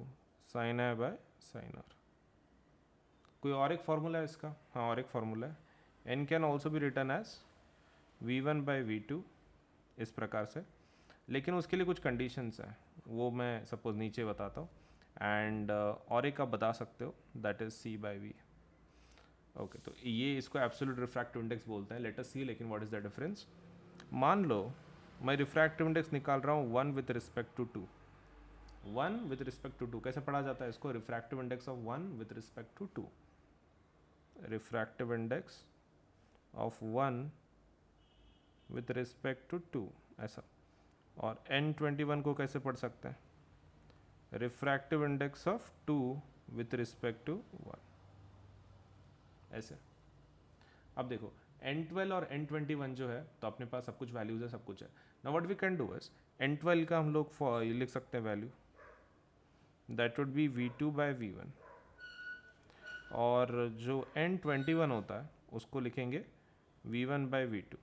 [SPEAKER 3] sine I by sine are. कोई और एक फॉर्मूला है इसका? हाँ, और एक फॉर्मूला है, n can also be written as v1 by v2, इस प्रकार से। लेकिन उसके लिए कुछ कंडीशंस हैं, वो मैं सपोज नीचे बताता हूँ, एंड और एक आप बता सकते हो, that is c by v। Okay, तो ये इसको एब्सोल्यूट रिफ्रैक्टिव इंडेक्स बोलते हैं। लेट अस सी लेकिन व्हाट इज द डिफरेंस। मान लो मैं रिफ्रैक्टिव इंडेक्स निकाल रहा हूँ 1 with respect to 2, 1 with respect to 2 कैसे पढ़ा जाता है इसको, refractive index of 1 with respect to 2, refractive index of 1 with respect to 2, ऐसा। और n21 को कैसे पढ़ सकते हैं, refractive index of 2 with respect to 1, ऐसे। अब देखो n12 और n21 जो है, तो अपने पास सब कुछ वैल्यूज है, सब कुछ है। Now what we can do is, n12 का हम लोग ये लिख सकते हैं value, that would be v2 by v1, और जो n21 होता है उसको लिखेंगे v1 बाय v2,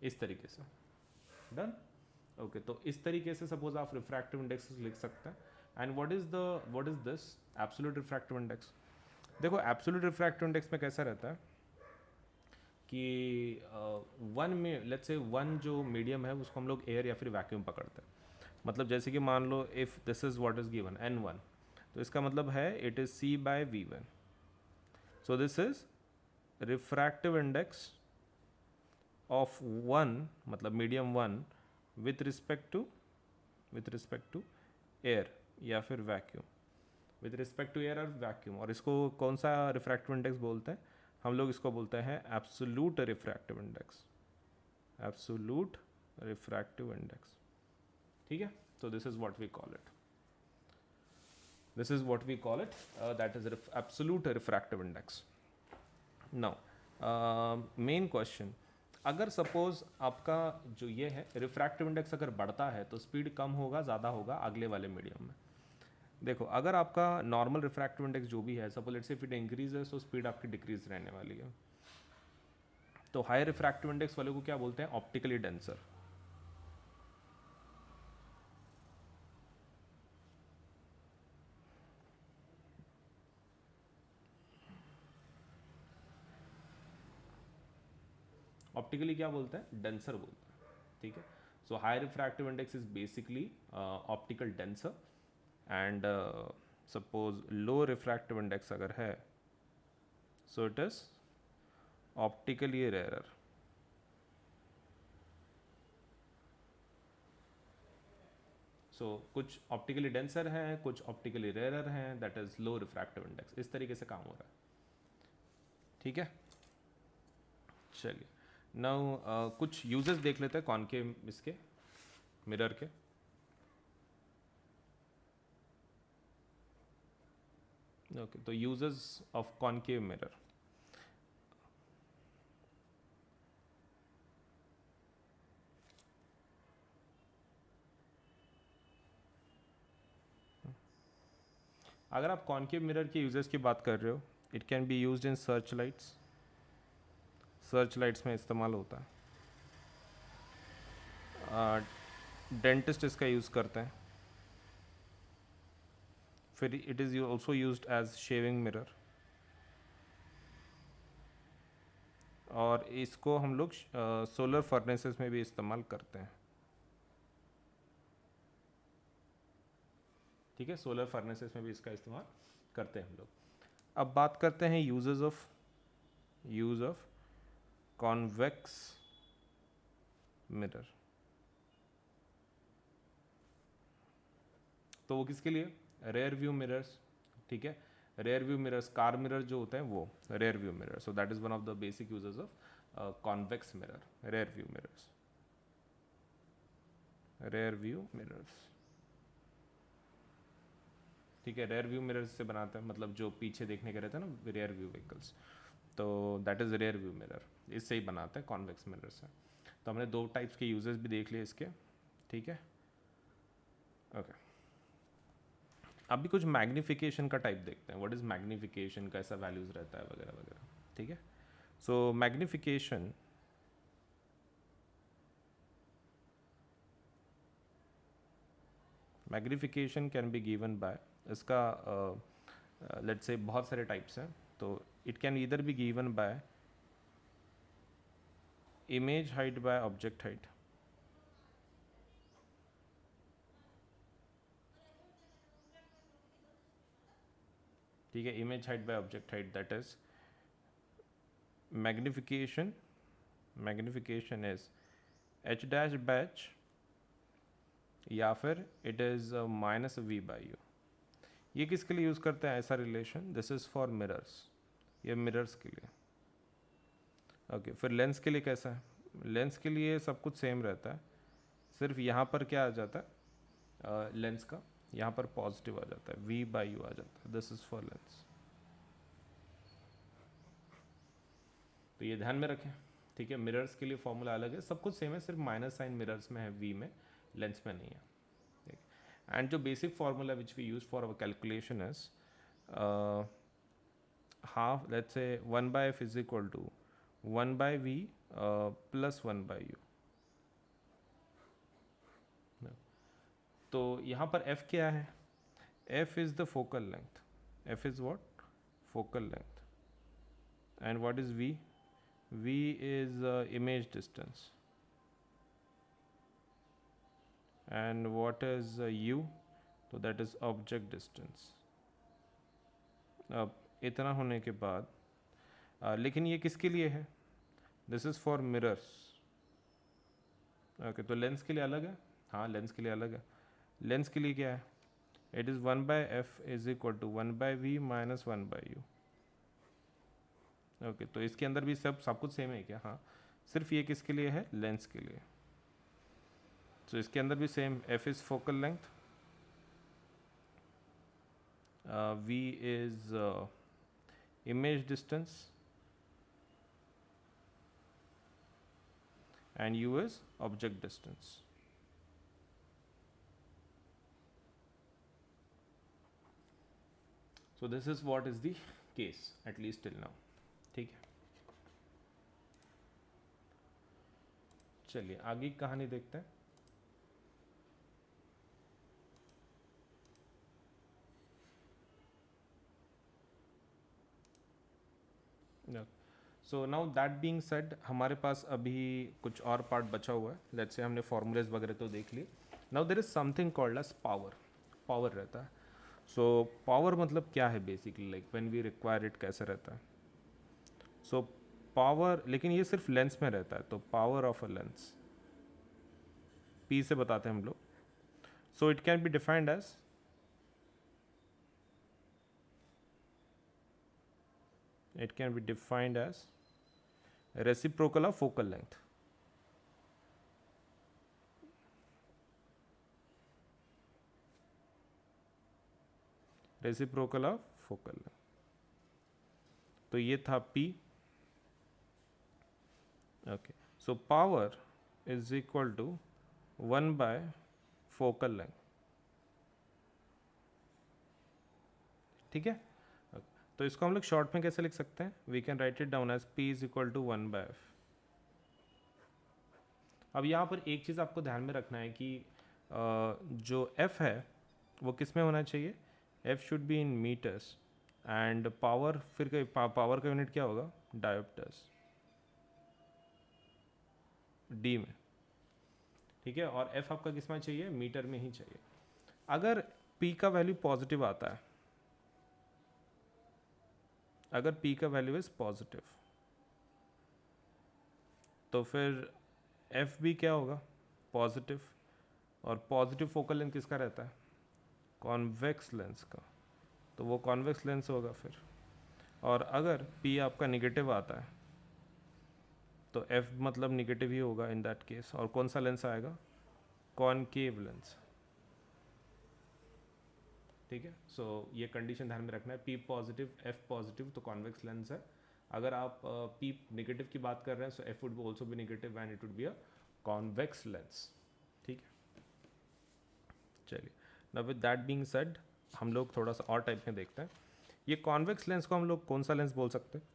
[SPEAKER 3] इस तरीके से। Done, okay. तो इस तरीके से सपोज आप रिफ्रैक्टिव इंडेक्स लिख सकते हैं। And what is this absolute refractive index. देखो एब्सोल्यूट रिफ्रैक्टिव इंडेक्स में कैसा रहता है कि वन में लेट्स से वन जो मीडियम है उसको हम लोग एयर या फिर वैक्यूम पकड़ते हैं। मतलब जैसे कि मान लो if this is what is given n1, तो इसका मतलब है it is c by v1। So this is refractive index of 1 मतलब medium 1 with respect to air या फिर vacuum, with respect to air और वैक्यूम। और इसको कौन सा रिफ्रैक्टिव इंडेक्स बोलते हैं? हम लोग इसको बोलते हैं absolute refractive index, absolute refractive index. ठीक है, तो this is what we call it, this is what we call it, that is absolute refractive index. Now main question, अगर सपोज आपका जो ये है रिफ्रैक्टिव इंडेक्स अगर बढ़ता है तो स्पीड कम होगा ज़्यादा होगा अगले वाले मीडियम में? देखो, अगर आपका नॉर्मल रिफ्रैक्टिव इंडेक्स जो भी है, सपोज लेट्स से इफ इट इंक्रीज है तो स्पीड आपकी डिक्रीज रहने वाली है। तो हाई रिफ्रैक्टिव इंडेक्स वाले को क्या बोलते हैं? Optically denser. ऑप्टिकली क्या बोलते हैं? डेंसर बोलते हैं। ठीक है, so high refractive index is basically optical denser and suppose low refractive index अगर है so it is optically rare. So कुछ ऑप्टिकली डेंसर हैं, कुछ ऑप्टिकली रेयर हैं, that is low refractive index. इस तरीके से काम हो रहा है। ठीक है, चलिए नाउ कुछ यूजेस देख लेते हैं कॉनकेव इसके मिरर के। ओके, तो यूजेस ऑफ कॉनकेव मिरर। अगर आप कॉनकेव मिरर के यूजेस की बात कर रहे हो, it can be used in search lights, search lights में इस्तेमाल होता है। डेंटिस्ट इसका यूज़ करते हैं। फिर it is also used as shaving mirror, और इसको हम लोग सोलर फर्नेसेस में भी इस्तेमाल करते हैं। ठीक है, सोलर फर्नेसेस में भी इसका इस्तेमाल करते हैं हम लोग। अब बात करते हैं यूज ऑफ कॉन्वेक्स मिरर। तो वो किसके लिए? Rear view mirrors. ठीक है, rear view mirrors, car mirror जो होते हैं वो rear view mirror. So that is one of the basic uses of convex mirror, rear view mirrors, rear view mirrors. ठीक है, रेयर व्यू मिरर्स से बनाते हैं, मतलब जो पीछे देखने के रहते हैं ना रेयर व्यू व्हीकल्स, तो that is rear view mirror, इससे ही बनाते हैं कॉन्वेक्स मिरर से। तो हमने दो टाइप्स के यूजेस भी देख लिए इसके। ठीक है, ओके, अभी कुछ मैग्निफिकेशन का टाइप देखते हैं। व्हाट इज़ मैग्निफिकेशन, कैसा वैल्यूज़ रहता है वगैरह वगैरह। ठीक है, so magnification can be given by, इसका लेट्स से बहुत सारे टाइप्स हैं, तो it can either be given by image height by object height. ठीक है, image height by object height, that is magnification is H dash batch, या फिर इट इज़ -v/u। ये किसके लिए यूज़ करते हैं ऐसा relation? This is for mirrors, ये मिरर्स के लिए। ओके, फिर लेंस के लिए कैसा है? लेंस के लिए सब कुछ सेम रहता है, सिर्फ यहाँ पर क्या आ जाता है लेंस का, यहाँ पर पॉजिटिव आ जाता है, v/u आ जाता है। दिस इज़ फॉर लेंस, तो ये ध्यान में रखें। ठीक है, मिरर्स के लिए फॉर्मूला अलग है, सब कुछ सेम है, सिर्फ माइनस साइन मिरर्स में है, v में, लेंस में नहीं है। एंड जो basic formula which we use for our calculation is half, let's say 1/f is equal to 1/v plus 1/u। तो यहाँ पर f क्या है? f is the focal length, f is what? Focal length. And what is v? v is image distance. And what is u? तो that is object distance। अब इतना होने के बाद लेकिन ये किसके लिए है? This is for mirrors. Okay, तो लेंस के लिए अलग है। हाँ, लेंस के लिए अलग है। लेंस के लिए क्या है? It is 1/f is equal to 1/v minus 1/u। Okay, तो इसके अंदर भी सब कुछ सेम है क्या? हाँ, सिर्फ ये किसके लिए है? लेंस के लिए। तो इसके अंदर भी same, f is focal length, v is image distance, and u is object distance. So this is what is the case at least till now. ठीक है, चलिए आगे की कहानी देखते हैं। So now that being said, हमारे पास अभी कुछ और पार्ट बचा हुआ है। लेट्स से हमने फॉर्मूलेज वगैरह तो देख लिए। Now there is something called as power. Power रहता है। सो पावर मतलब क्या है basically, like when we require it कैसे रहता है? सो पावर, लेकिन ये सिर्फ लेंस में रहता है, तो power of a lens P से बताते हैं हम लोग। So it can be defined as reciprocal of focal length. Reciprocal of focal length. तो ये था P। Okay, so power is equal to 1/फोकल लेंथ। ठीक है, तो इसको हम लोग शॉर्ट में कैसे लिख सकते हैं? We can write it down as P is equal to 1/f। अब यहाँ पर एक चीज़ आपको ध्यान में रखना है कि जो F है वो किस में होना चाहिए? F should be in meters, and power, फिर पावर का यूनिट क्या होगा? डायोप्टर्स, D में। ठीक है, और F आपका किस में चाहिए? मीटर में ही चाहिए। अगर P का वैल्यू पॉजिटिव आता है, अगर P का वैल्यू इज पॉजिटिव, तो फिर F भी क्या होगा? पॉजिटिव। और पॉजिटिव फोकल लेंथ किसका रहता है? कॉन्वेक्स लेंस का, तो वो कॉन्वेक्स लेंस होगा फिर। और अगर P आपका निगेटिव आता है, तो F मतलब निगेटिव ही होगा इन दैट केस। और कौन सा लेंस आएगा? Concave lens. ठीक है, सो ये कंडीशन ध्यान में रखना है। P पॉजिटिव, F पॉजिटिव, तो कॉन्वेक्स लेंस है। अगर आप P नेगेटिव की बात कर रहे हैं, सो F would also be negative and it would be a convex lens. ठीक है, चलिए, now with that being said, हम लोग थोड़ा सा और टाइप में देखते हैं। ये कॉन्वेक्स लेंस को हम लोग कौन सा लेंस बोल सकते हैं?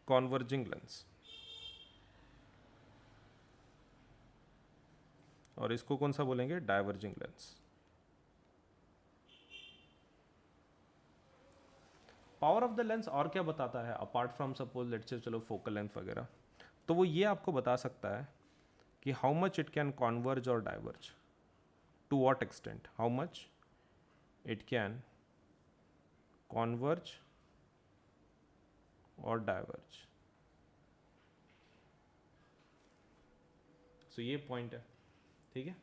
[SPEAKER 3] Converging lens. और इसको कौन सा बोलेंगे? Diverging lens. Power of the lens और क्या बताता है अपार्ट फ्रॉम सपोज लेट्स से, चलो फोकल लेंथ वगैरह, तो वो ये आपको बता सकता है कि how much it can converge और diverge, to what extent, how much it can converge और डाइवर्ज। सो ये पॉइंट है। ठीक है,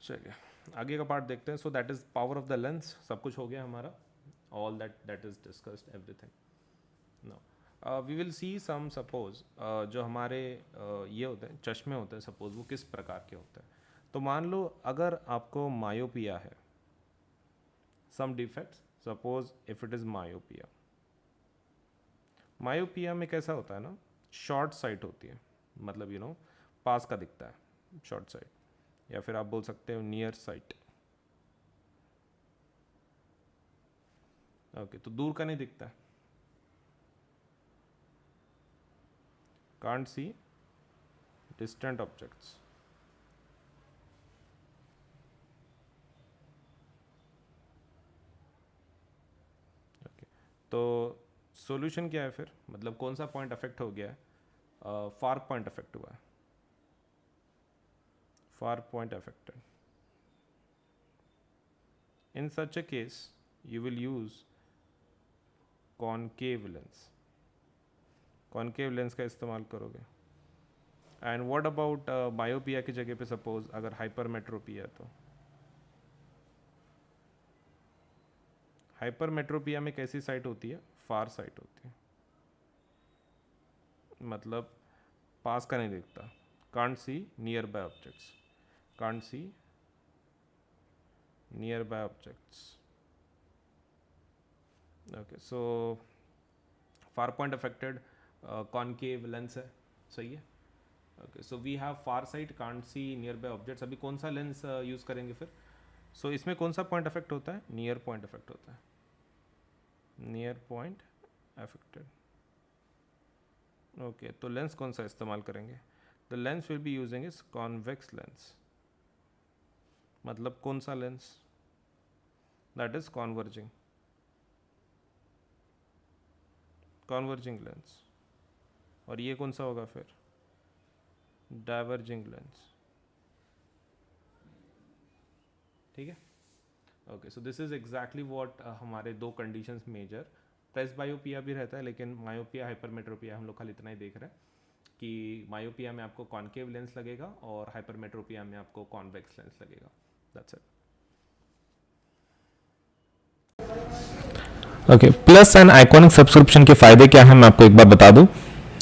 [SPEAKER 3] चलिए आगे का पार्ट देखते हैं। So that is power of the lens, सब कुछ हो गया हमारा, all that is discussed everything. Now we will see some, suppose जो हमारे ये होते हैं चश्मे होते हैं, सपोज वो किस प्रकार के होते हैं। तो मान लो अगर आपको मायोपिया है, some defects, suppose if it is myopia. Myopia में कैसा होता है ना, शॉर्ट साइट होती है, मतलब यू नो पास का दिखता है, शॉर्ट साइट, या फिर आप बोल सकते हो नियर साइट। ओके, तो दूर का नहीं दिखता है, can't see distant objects. Okay, तो सॉल्यूशन क्या है फिर? मतलब कौन सा पॉइंट अफेक्ट हो गया है? फार पॉइंट अफेक्ट हुआ है, फार point affected. In such a case, you will use concave lens का इस्तेमाल करोगे. एंड व्हाट अबाउट मायोपिया की जगह पे सपोज अगर हाइपरमेट्रोपिया, तो हाइपरमेट्रोपिया में कैसी साइट होती है? फार साइट होती है, मतलब पास का नहीं दिखता. Can't see nearby objects, can't see nearby objects. Okay, so far point affected concave lens है, सही है. Okay, so we have far sight, can't see nearby objects. अभी कौन सा लेंस यूज़ करेंगे फिर? सो इसमें कौन सा पॉइंट अफेक्ट होता है? नियर पॉइंट अफेक्ट होता है, नियर पॉइंट अफेक्टेड. ओके, तो लेंस कौन सा इस्तेमाल करेंगे? The lens will be using is convex lens. मतलब कौन सा lens? That is converging lens. और ये कौन सा होगा फिर? Diverging lens. ठीक है. Okay, so this is exactly what हमारे दो कंडीशंस मेजर. प्रेस बायोपिया भी रहता है, लेकिन मायोपिया हाइपरमेट्रोपिया हम लोग खाली इतना ही देख रहे हैं कि मायोपिया में आपको कॉनकेव लेंस लगेगा और हाइपरमेट्रोपिया में आपको कॉन्वेक्स लेंस लगेगा. That's it.
[SPEAKER 1] Okay, plus and iconic subscription के फायदे क्या हैं मैं आपको एक बार बता दूं.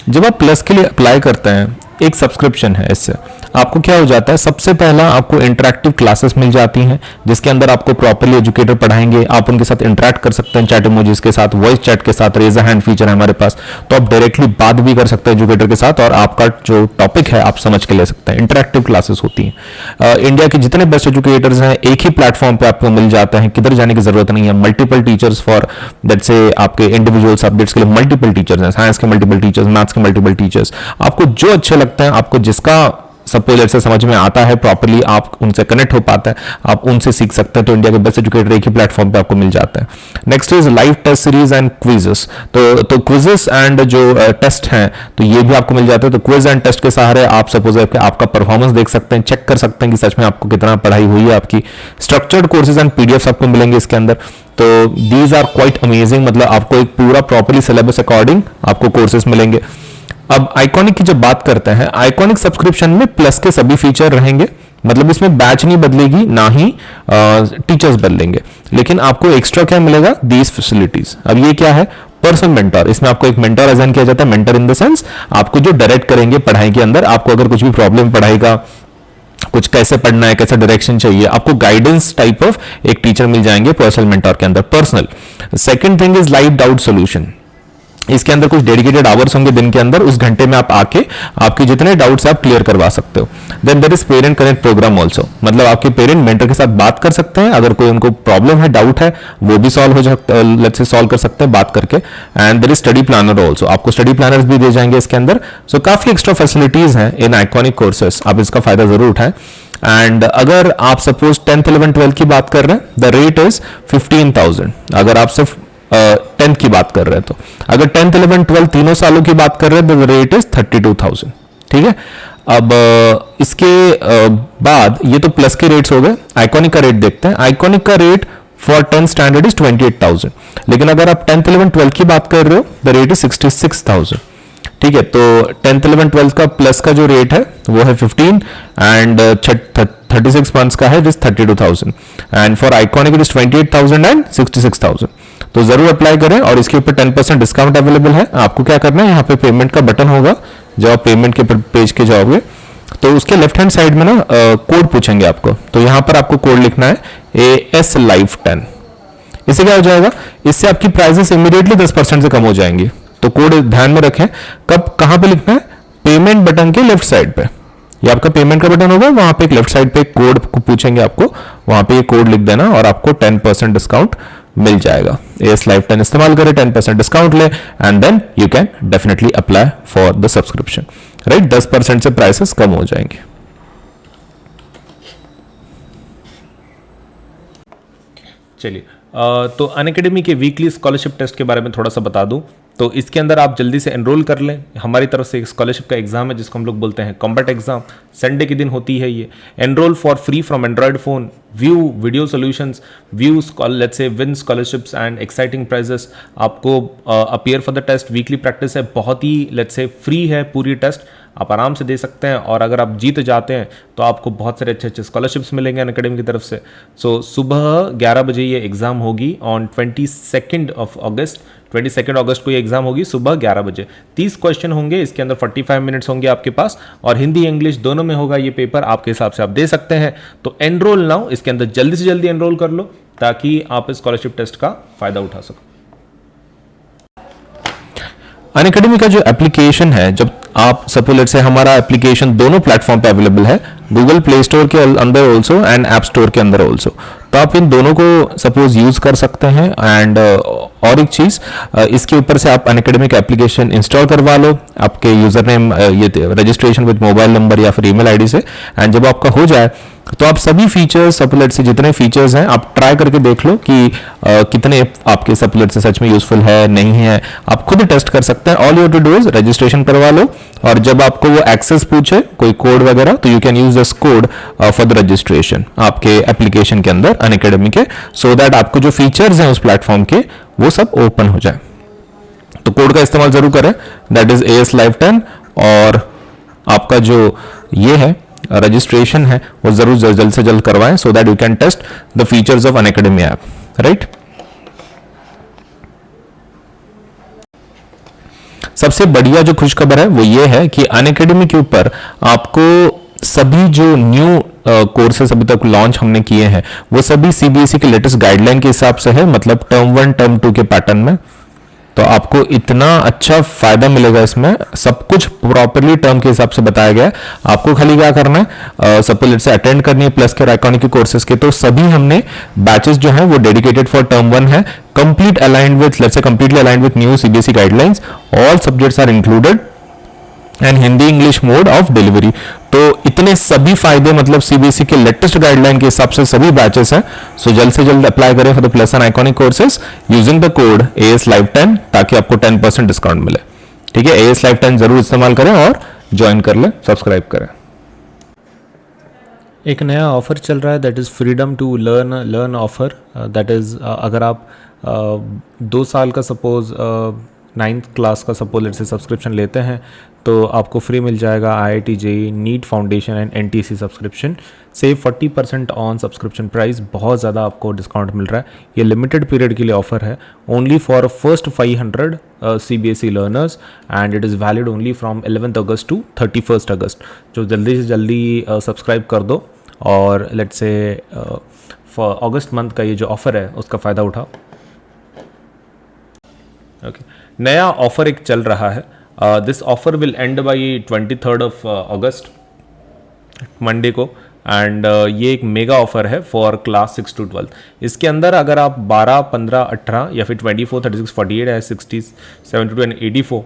[SPEAKER 1] जब आप प्लस के लिए अप्लाई करते हैं, एक सब्सक्रिप्शन है, इससे आपको क्या हो जाता है, सबसे पहला आपको इंटरेक्टिव क्लासेस मिल जाती हैं जिसके अंदर आपको प्रॉपर्ली एजुकेटर पढ़ाएंगे. आप उनके साथ इंटरेक्ट कर सकते हैं चैट इमोजीज के साथ, वॉइस चैट के साथ, रेज अ हैंड फीचर है हमारे पास, तो आप डायरेक्टली बात भी कर सकते हैं एजुकेटर के साथ और आपका जो टॉपिक है आप समझ के ले सकते हैं. इंटरेक्टिव क्लासेस होती हैं. इंडिया के जितने बेस्ट एजुकेटर्स हैं एक ही प्लेटफॉर्म पे आपको मिल जाते हैं, किधर जाने की जरूरत नहीं है. मल्टीपल टीचर्स फॉर दैट से आपके इंडिविजुअल सब्जेक्ट्स के लिए मल्टीपल टीचर्स हैं, साइंस के मल्टीपल टीचर्स, मैथ्स के मल्टीपल टीचर्स. आपको जो अच्छे लगते हैं, आपको जिसका सपोज से समझ में आता है प्रॉपर्ली, आप उनसे कनेक्ट हो पाता है, आप उनसे सीख सकते हैं. तो इंडिया के बेस्ट एजुकेटर एक ही प्लेटफॉर्म पे आपको मिल जाता है. Next is live test series and quizzes. तो क्विजेस एंड जो टेस्ट हैं तो ये भी आपको मिल जाता है. तो क्विज एंड टेस्ट के सहारे आप सपोज आपका परफॉर्मेंस देख सकते हैं, चेक कर सकते हैं कि सच में आपको कितना पढ़ाई हुई है आपकी. स्ट्रक्चर्ड कोर्सेज एंड पीडीएफ आपको मिलेंगे इसके अंदर. तो दीज आर क्वाइट अमेजिंग, मतलब आपको एक पूरा प्रॉपर्ली सिलेबस अकॉर्डिंग आपको कोर्सेज मिलेंगे. अब आइकॉनिक की जब बात करते हैं, आइकॉनिक सब्सक्रिप्शन में प्लस के सभी फीचर रहेंगे, मतलब इसमें बैच नहीं बदलेगी, ना ही टीचर्स बदलेंगे, लेकिन आपको एक्स्ट्रा क्या मिलेगा? These facilities. अब ये क्या है? Personal mentor. इसमें आपको एक मेंटर असाइन किया जाता है. मेंटर इन द सेंस आपको जो डायरेक्ट करेंगे पढ़ाई के अंदर, आपको अगर कुछ भी प्रॉब्लम पढ़ाई का, कुछ कैसे पढ़ना है, कैसा डायरेक्शन चाहिए, आपको गाइडेंस टाइप ऑफ एक टीचर मिल जाएंगे पर्सनल मेंटर के अंदर. Personal. Second thing is live doubt solution. इसके अंदर कुछ डेडिकेटेड आवर्स होंगे दिन के अंदर, उस घंटे में आप आके आपके जितने डाउट्स आप क्लियर करवा सकते हो. Then there is parent connect program also, मतलब आपके पेरेंट मेंटर के साथ बात कर सकते हैं, अगर कोई उनको प्रॉब्लम है, डाउट है, वो भी सॉल्व हो सकता, लेट्स से सॉल्व कर सकते हैं बात करके. And there is study planner also, आपको स्टडी प्लानर्स भी दिए जाएंगे इसके अंदर. सो काफी एक्स्ट्रा फैसिलिटीज हैं इन आइकॉनिक कोर्सेस, आप इसका फायदा जरूर उठाएं. एंड अगर आप सपोज 10th 11th 12th की बात कर रहे हैं, द रेट इज 15,000. अगर आप सिर्फ 10th की बात कर रहे हैं, तो अगर 10th 11th 12th तीनों सालों की बात कर रहे हैं, द रेट इज 32,000. ठीक है. अब इसके बाद ये तो प्लस के रेट्स हो गए. आइकॉनिक का रेट देखते हैं. आइकॉनिक का rate for 10th standard is 28,000, लेकिन अगर आप 10th 11th 12th की बात कर रहे हो, द रेट इज 66,000. ठीक है. तो 10th 11th 12th का प्लस का जो रेट है वो है 15 एंड 36 मंथ्स का है, it is 32,000. And for iconic it is 28,000 and 66,000. तो जरूर अप्लाई करें. और इसके ऊपर 10% डिस्काउंट अवेलेबल है. आपको क्या करना है, यहाँ पे पेमेंट का बटन होगा, जब आप पेमेंट के पेज के जाओगे तो उसके लेफ्ट हैंड साइड में ना कोड पूछेंगे आपको, तो यहाँ पर आपको कोड लिखना है AS Live 10. इससे क्या हो जाएगा, इससे आपकी प्राइसेस इमीडिएटली 10% से कम हो जाएंगी. तो कोड ध्यान में रखें. कब कहां पे लिखना है? पेमेंट बटन के लेफ्ट साइड पे. ये आपका पेमेंट का बटन होगा, वहां पे एक लेफ्ट साइड पे कोड पूछेंगे आपको, वहां पे ये कोड लिख देना और आपको 10% डिस्काउंट मिल जाएगा. AS Live 10 इस्तेमाल करें, 10% डिस्काउंट ले, and then you can definitely apply for the subscription. Right, 10% से प्राइसेस कम हो जाएंगे.
[SPEAKER 2] चलिए, तो अनअकैडमी के वीकली स्कॉलरशिप टेस्ट के बारे में थोड़ा सा बता दूं. तो इसके अंदर आप जल्दी से एनरोल कर लें। हमारी तरफ से एक स्कॉलरशिप का एग्जाम है जिसको हम लोग बोलते हैं कॉम्बैट एग्जाम, संडे के दिन होती है ये। Enroll for free from android phone, view video solutions, view let's say win scholarships and exciting prizes. आपको appear for the test, weekly practice है, बहुत ही लेट्स से फ्री है पूरी टेस्ट, आप आराम से दे सकते हैं। और अगर आप जीत जाते हैं तो आपको बहुत सारे अच्छे अच्छे स्कॉलरशिप्स मिलेंगे अनअकैडमी की तरफ से। सो सुबह 11 बजे ये एग्ज़ाम होगी ऑन 22 अगस्त। 22 अगस्त को ये एग्जाम होगी सुबह 11 बजे। 30 क्वेश्चन होंगे, इसके अंदर 45 मिनट्स होंगे आपके पास, और हिंदी इंग्लिश दोनों में होगा ये पेपर। आपके हिसाब से आप दे सकते हैं। तो एनरोल नाउ, इसके अंदर जल्दी से जल्दी एनरोल कर लो ताकि आप इस स्कॉलरशिप टेस्ट का फायदा उठा सको।
[SPEAKER 1] अनअकैडमी का जो एप्लीकेशन है, जब आप सपोज लेट्स से हमारा एप्लीकेशन दोनों प्लेटफॉर्म पे अवेलेबल है, गूगल प्ले स्टोर के अंदर ऑल्सो एंड ऐप स्टोर के अंदर ऑल्सो, तो आप इन दोनों को सपोज यूज कर सकते हैं। एंड और एक चीज, इसके ऊपर से आप अनअकैडमी का एप्लीकेशन इंस्टॉल करवा लो, आपके यूजर नेम ये रजिस्ट्रेशन विद मोबाइल नंबर या फिर ईमेल आईडी से। एंड जब आपका हो जाए तो आप सभी फीचर्स सपोलेट से जितने फीचर्स हैं आप ट्राई करके देख लो कि कितने आपके सपोलेट से सच में यूजफुल है नहीं है, आप खुद टेस्ट कर सकते हैं। All you to do is registration करवा लो, और जब आपको वो एक्सेस पूछे कोई कोड वगैरह, तो you can use this code for the registration आपके एप्लीकेशन के अंदर अनअकैडमी के, सो दैट आपको जो फीचर्स हैं उस प्लेटफॉर्म के वो सब ओपन हो जाए। तो कोड का इस्तेमाल जरूर करें, दैट इज AS Live 10, और आपका जो ये है रजिस्ट्रेशन है वो जरूर जल्द से जल्द करवाएं, so that you can test the features of Unacademy app, right. सबसे बढ़िया जो खुशखबर है वो ये है कि अनअकैडमी के ऊपर आपको सभी जो न्यू कोर्सेस अभी तक लॉन्च हमने किए हैं वो सभी CBSE के लेटेस्ट गाइडलाइन के हिसाब से है, मतलब टर्म 1 टर्म 2 के पैटर्न में। तो आपको इतना अच्छा फायदा मिलेगा इसमें, सब कुछ प्रॉपरली टर्म के हिसाब से बताया गया है। आपको खाली क्या करना है, सपोज से अटेंड करनी है प्लस के और आइकॉनिक के कोर्सेज के। तो सभी हमने बैचेस जो हैं वो डेडिकेटेड फॉर टर्म 1 है, complete aligned with let's say completely aligned with new CBSE guidelines, all subjects are included and Hindi English mode of delivery. तो इतने सभी फायदे मतलब CBSE के लेटेस्ट गाइडलाइन के हिसाब से सभी बैचेस हैं। सो जल्द से जल्द अप्लाई करें for the plus and iconic courses using the code AS Live 10 ताकि आपको 10% डिस्काउंट मिले। ठीक है, AS Live 10 जरूर इस्तेमाल करें और ज्वाइन कर लें, सब्सक्राइब करें।
[SPEAKER 2] एक नया ऑफ़र चल रहा है, that is freedom to learn offer. That is अगर आप 2 साल का सपोज 9th क्लास का सपोज लेट से सब्सक्रिप्शन लेते हैं तो आपको फ्री मिल जाएगा IIT JEE NEET foundation and NTC subscription, save 40% on subscription price. बहुत ज़्यादा आपको डिस्काउंट मिल रहा है। ये लिमिटेड पीरियड के लिए ऑफर है, only for first 500 CBSE learners, and it is valid only from 11th August to 31st August. जो जल्दी से जल्दी सब्सक्राइब कर दो और लेट्स से अगस्त मंथ का ये जो ऑफ़र है उसका फ़ायदा उठाओ। ओके, नया ऑफ़र एक चल रहा है। This offer will and by 23rd of August, Monday को, एंड ये एक मेगा ऑफ़र है फॉर क्लास 6 to 12। इसके अंदर अगर आप 12, 15, 18 या फिर 24, 36, 48 या 60, 72 एंड 84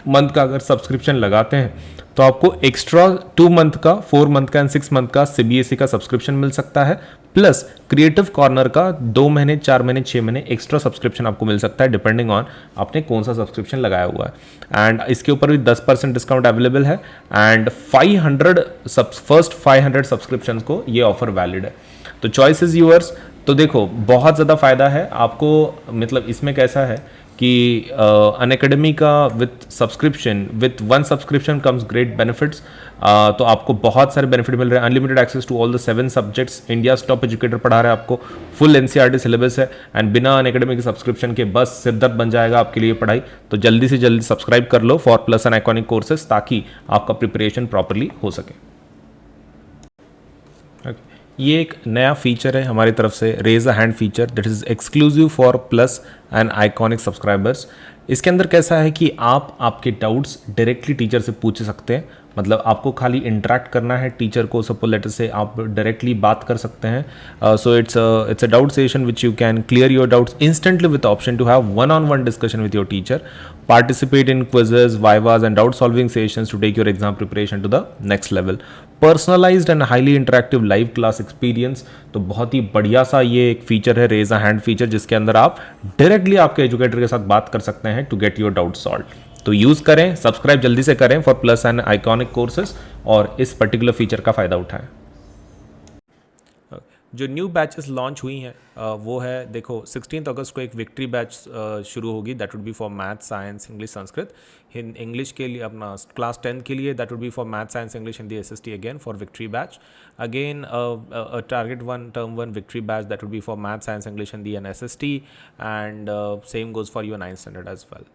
[SPEAKER 2] मंथ का अगर सब्सक्रिप्शन लगाते हैं तो आपको एक्स्ट्रा 2 मंथ का, 4 मंथ का एंड 6 मंथ का CBSE का सब्सक्रिप्शन मिल सकता है, प्लस क्रिएटिव कॉर्नर का 2 महीने, 4 महीने, 6 महीने एक्स्ट्रा सब्सक्रिप्शन आपको मिल सकता है डिपेंडिंग ऑन आपने कौन सा सब्सक्रिप्शन लगाया हुआ है। एंड इसके ऊपर भी 10% डिस्काउंट अवेलेबल है, एंड 500 फर्स्ट 500 सब्सक्रिप्शन को ये ऑफर वैलिड है। तो चॉइस इज यूअर्स। तो देखो बहुत ज़्यादा फायदा है आपको, मतलब इसमें कैसा है कि अनअकैडमी का with subscription, with 1 subscription comes great benefits. तो आपको बहुत सारे बेनिफिट मिल रहे हैं, unlimited access to all the 7 subjects, India top educator पढ़ा रहा है आपको, फुल NCERT सिलेबस है, एंड बिना अनअकैडमी के सब्सक्रिप्शन के बस सिरदर्द बन जाएगा आपके लिए पढ़ाई। तो जल्दी से जल्दी सब्सक्राइब कर लो for plus and iconic courses ताकि आपका प्रिपरेशन प्रॉपरली हो सके। ये एक नया फीचर है हमारी तरफ से, raise a hand feature, that is exclusive for plus and iconic subscribers. इसके अंदर कैसा है कि आप आपके डाउट्स डायरेक्टली टीचर से पूछ सकते हैं
[SPEAKER 3] मतलब आपको खाली इंटरेक्ट करना है टीचर को, सपोज लेटर से आप डायरेक्टली बात कर सकते हैं. So it's a doubt session which you can clear your doubts instantly with option to have one on one discussion with your teacher. Participate in quizzes, vivas, and doubt solving sessions to take your exam preparation to the next level. Personalized and highly interactive live class experience. तो बहुत ही बढ़िया सा ये एक फीचर है, रेज अ हैंड फीचर, जिसके अंदर आप डायरेक्टली आपके एजुकेटर के साथ बात कर सकते हैं to get your doubt solve. तो यूज़ करें, सब्सक्राइब जल्दी से करें for plus and iconic courses, और इस पर्टिकुलर फीचर का फ़ायदा उठाएं.
[SPEAKER 2] जो न्यू बैचेस लॉन्च हुई हैं वो है, देखो 16 अगस्त को एक विक्ट्री बैच शुरू होगी. That would B for math, science, English, Sanskrit. English के लिए अपना क्लास 10 के लिए that would B for math, science, English, Hindi, SST again for victory batch. Again target 1 term 1 victory batch that would B for math, science, English, Hindi and SST, and same goes for your 9th standard as well.